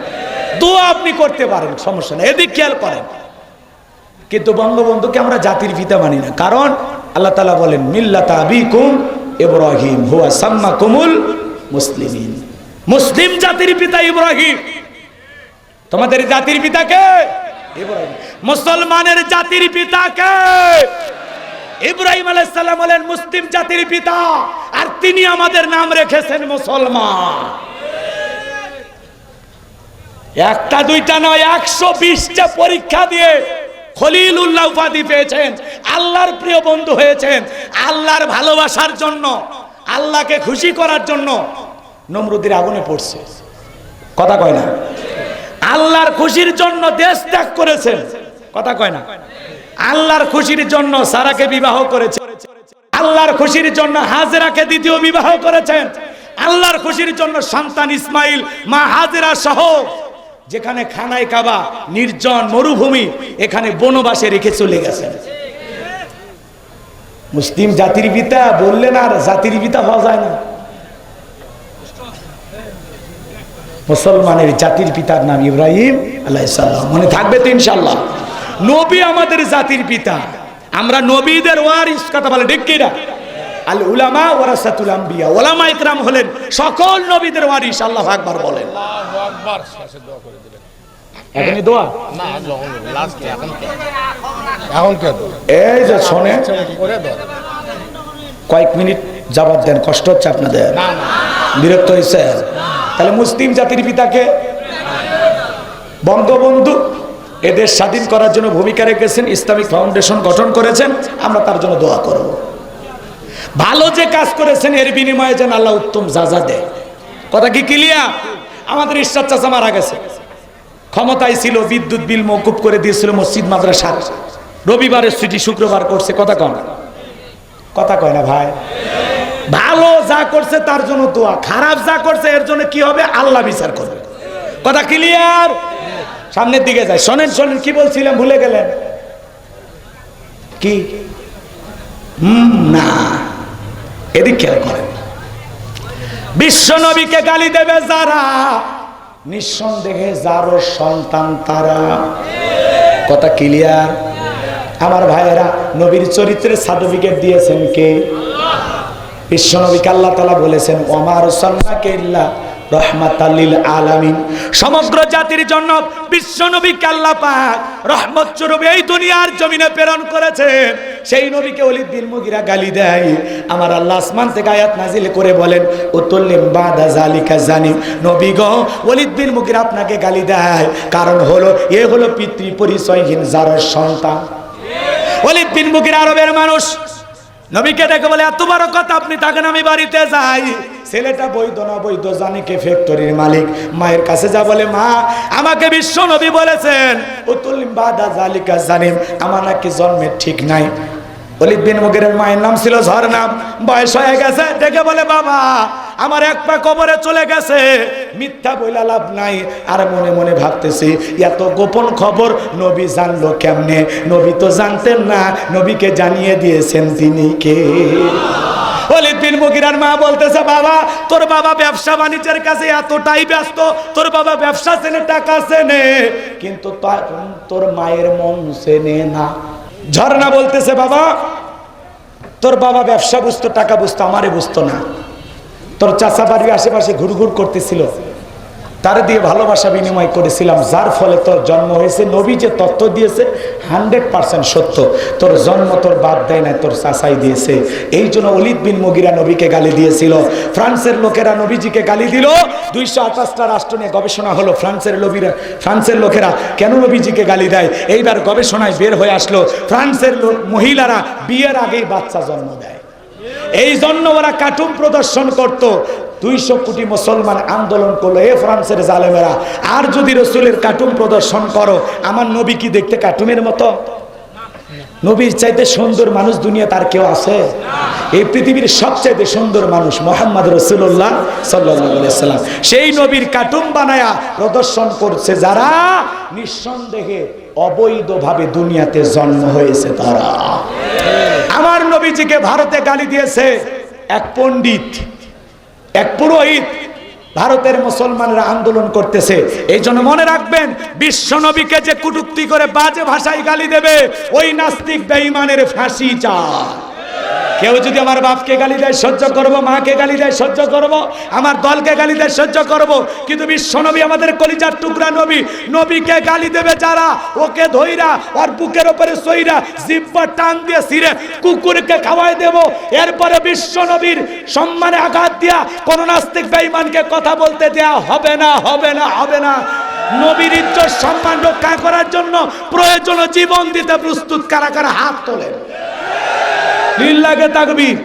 দোয়া আপনি করতে পারেন, সমস্যা নেই। এদিক খেয়াল করেন। কিন্তু বঙ্গবন্ধুকে আমরা জাতির পিতা মানি না, কারণ আল্লাহ তাআলা বলেন মিল্লাতা আবিকুম ইব্রাহিম হুয়া সাম্মাকুমুল মুসলিমিন। মুসলিম জাতির পিতা ইব্রাহিম। তোমাদের জাতির পিতা কে? ইব্রাহিম। মুসলমানের জাতির পিতা কে? ইব্রাহিম আলাইহিস সালাম হলেন মুসলিম জাতির পিতা, আর তিনি আমাদের নাম রেখেছেন মুসলমান। একটা দুইটা নয়, 120টা পরীক্ষা দিয়ে খলিলুল্লাহ উপাধি পেয়েছেন, আল্লাহর প্রিয় বন্ধু হয়েছেন। আল্লাহর ভালোবাসার জন্য, আল্লাহকে খুশি করার জন্য নমরুদের আগুনে পড়ছে। কথা কয় না? আল্লাহর খুশির জন্য দেশ ত্যাগ করেছেন, কথা কয় না। আল্লাহর খুশির জন্য সারাকে বিবাহ করেছেন, আল্লাহর খুশির জন্য হাজেরাকে দ্বিতীয় বিবাহ করেছেন, আল্লাহর খুশির জন্য সন্তান ইসমাইল মা হাজেরা সহ যেখানে খানায় কাবা নির্জন মরুভূমি এখানে বনবাসে রেখে চলে গেছেন। মুসলিম জাতির পিতা বললেন আর জাতির পিতা হওয়া যায় না। মুসলমানের জাতির পিতার নাম ইব্রাহিম আলাইহিস সালাম, মনে থাকবে তো ইনশাআল্লাহ। নবী আমাদের জাতির পিতা, আমরা নবীদের ওয়ারিস, কথা বলে ঠিক কিনা? আল উলামা ওয়ারাসাতুল আম্বিয়া, উলামা ইকরাম হলেন সকল নবীদের ওয়ারিস। আল্লাহু আকবার বলেন। আল্লাহু আকবার। শেষে দোয়া করে দিবেন। এখনই দোয়া না, লাস্টে এখন কে দোয়া? এই যে শুনেন, কয়েক মিনিট জবাব দেন, কষ্ট হচ্ছে আপনাদের? না না, বিরক্ত হয়েছে? তাহলে মুসলিম জাতির পিতাকে বঙ্গবন্ধু এদের স্বাধীন করার জন্য ভূমিকা রেখেছেন, ইসলামিক ফাউন্ডেশন গঠন করেছেন, আমরা তার জন্য দোয়া করব। ভালো যে কাজ করেছেন এর বিনিময়ে যেন আল্লাহ উত্তম যাজা দেয়। কথা কি ক্লিয়ার? আমাদের ইরশাদ চাচা মারা গেছে, ক্ষমতায় ছিল, বিদ্যুৎ বিল মওকুফ করে দিয়েছিল, মসজিদ মাদ্রাসা রবিবারের ছুটি শুক্রবার করছে, কথা কয় না? কথা কয় না ভাই? ভালো যা করছে তার জন্য দোয়া, খারাপ যা করছে এর জন্য কি হবে? আল্লাহ বিচার করবে। কথা ক্লিয়ার? সামনের দিকে যায়। শোনেন শোনেন, কি বলছিলাম ভুলে গেলেন কি? না, এদিক খেয়াল করেন। বিশ্ব নবীকে গালি দেবে যারা, নিঃসন্দেহে যারও সন্তান তারা। কথা ক্লিয়ার? আমার ভাইয়েরা, নবীর চরিত্রে সার্টিফিকেট দিয়েছেন কে? বিশ্ব নবীকে আল্লাহ তাআলা বলেছেন ওমা আরসালনাকা ইল্লা রাহমাতাল লিল আলামিন, সমগ্র জাতির জন্য বিশ্ব নবীকে আল্লাহ পাক রহমত স্বরূপ এই দুনিয়ার জমিনে প্রেরণ করেছেন। সেই নবীকে ওলীদ বিন মুগীরা গালি দেয়। আমার আল্লাহ আসমান থেকে আয়াত নাজিল করে বলেন উতুল্লিম বাদা জালিকা জানিম, নবী গো ওলীদ বিন মুগীরা আপনাকে গালি দেয়, কারণ হলো এ হলো পিতৃ পরিচয়হীন যার সন্তান। ওলীদ বিন মুগীরা আরবের মানুষ, নবীকে দেখে বলে এত বড় কথা, আপনি থাকেন আমি বাড়িতে যাই। ছেলেটা বৈধ না বৈধ জানি কে ফ্যাক্টরির মালিক, মায়ের কাছে যা বলে মা আমাকে বিশ্ব নবী বলেছেন উতুল্লিম বাদা জালিকা জানিম, আমার নাকি জন্মের ঠিক নাই। ওলীদ বিন মুগীরার মায়ের নাম ছিল ঝর্ণা, বয়স হয়ে গেছে, দেখে বলে বাবা আমার এক পা কবরে চলে গেছে, মিথ্যা বইলা লাভ নাই। আর মনে মনে ভাবতেছি এত গোপন খবর নবী জানলো কেমনে? নবী তো জানতেন না, নবীকে জানিয়ে দিয়েছেন তিনি কে? ওলীদ বিন মুগীরার মা বলতেছে বাবা তোর বাবা ব্যবসা বাণিজ্যের কাছে এতটাই ব্যস্ত, তোর বাবা ব্যবসা চেনে, টাকা চেনে, কিন্তু তোর মায়ের মন চেনে না। ঝর্ণা বলতেছে বাবা তোর বাবা ব্যবসা বুঝতো, টাকা বুঝতো, আমারে বুঝতো না। তোর চাচা বাড়ির আশেপাশে ঘুরঘুর করতেছিল, তার দিয়ে ভালোবাসা বিনিময় করেছিলাম, যার ফলে তোর জন্ম হয়েছে। নবী যে তথ্য দিয়েছে 100% সত্য, তোর জন্ম তোর বাপ দেয় না, তোর চাচাই দিয়েছে। এই জন্য ওলীদ বিন মুগীরা নবীকে গালি দিয়েছিল। ফ্রান্সের লোকেরা নবীজিকে গালি দিল। 228টা রাষ্ট্র নিয়ে গবেষণা হলো, ফ্রান্সের লোকেরা কেন নবীজিকে গালি দেয়। এইবার গবেষণায় বের হয়ে আসলো ফ্রান্সের মহিলারা বিয়ের আগেই বাচ্চা জন্ম দেয়। এই জন্য ওরা কার্টুন প্রদর্শন করত। 200 কোটি মুসলমান আন্দোলন করলো, এ ফ্রান্সের জালেমেরা, আর যদি রসুলের কার্টুন প্রদর্শন করো, আমার নবী কি দেখতে কার্টুনের মতো? নবীর চাইতে সুন্দর মানুষ দুনিয়া তার কেউ আছে? এই পৃথিবীর সবচাইতে সুন্দর মানুষ মুহাম্মদ রাসূলুল্লাহ সাল্লাল্লাহু আলাইহি সাল্লাম। সেই নবীর কার্টুন বানায়া প্রদর্শন করছে যারা, নিঃসন্দেহে অবৈধভাবে দুনিয়াতে জন্ম হয়েছে তারা। আমার নবীজিকে ভারতে গালি দিয়েছে এক পণ্ডিত, এক পুরোহিত। ভারতের মুসলমানরা আন্দোলন করতেছে। এই জন্য মনে রাখবেন, বিশ্ব নবীকে যে কটূক্তি করে বাজে ভাষায় গালি দেবে, ওই নাস্তিক বেঈমানের ফাঁসি চায়। কেউ যদি আমার বাপকে গালি দেয় সহ্য করব, মাকে গালি দেয় সহ্য করব, আমার দলকে গালি দেয় সহ্য করব, কিন্তু বিশ্ব নবী আমাদের কলিজার টুকরা নবী, নবীকে গালি দেবে যারা, ওকে ধইরা ওর বুকের উপরে সইরা জিহ্বা টান দিয়ে ছিঁড়ে কুকুরকে খাওয়াই দেব। এরপরে বিশ্ব নবীর সম্মানে আঘাত দিয়া কোন নাস্তিক বেঈমানকে কথা বলতে দেয়া হবে না, হবে না, হবে না। নবীর ইজ্জত সম্মান রক্ষা করার জন্য প্রয়োজন জীবন দিতে প্রস্তুত কারা কারা হাত তোলেন? লিল্লাহে তাকবীর,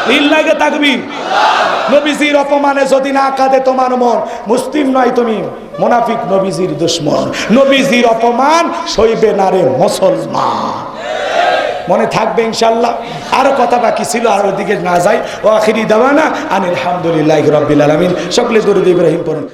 লিল্লাহে তাকবীর। নবীজির অপমানে যদি না কাঁদে তোমার মন, মুসলিম নয় তুমি, মুনাফিক, নবীজির দুশমন। নবীজির অপমান সইবে না রে মুসলমান। মনে থাকবে ইনশাআল্লাহ। আরো কথা বাকি ছিল, আর ওদিকে না যাই। ও আখিরি দাওয়ানা আনিল হামদুলিল্লাহি রাব্বিল আলামিন। সকলে দরুদ ইব্রাহিম পড়ুন।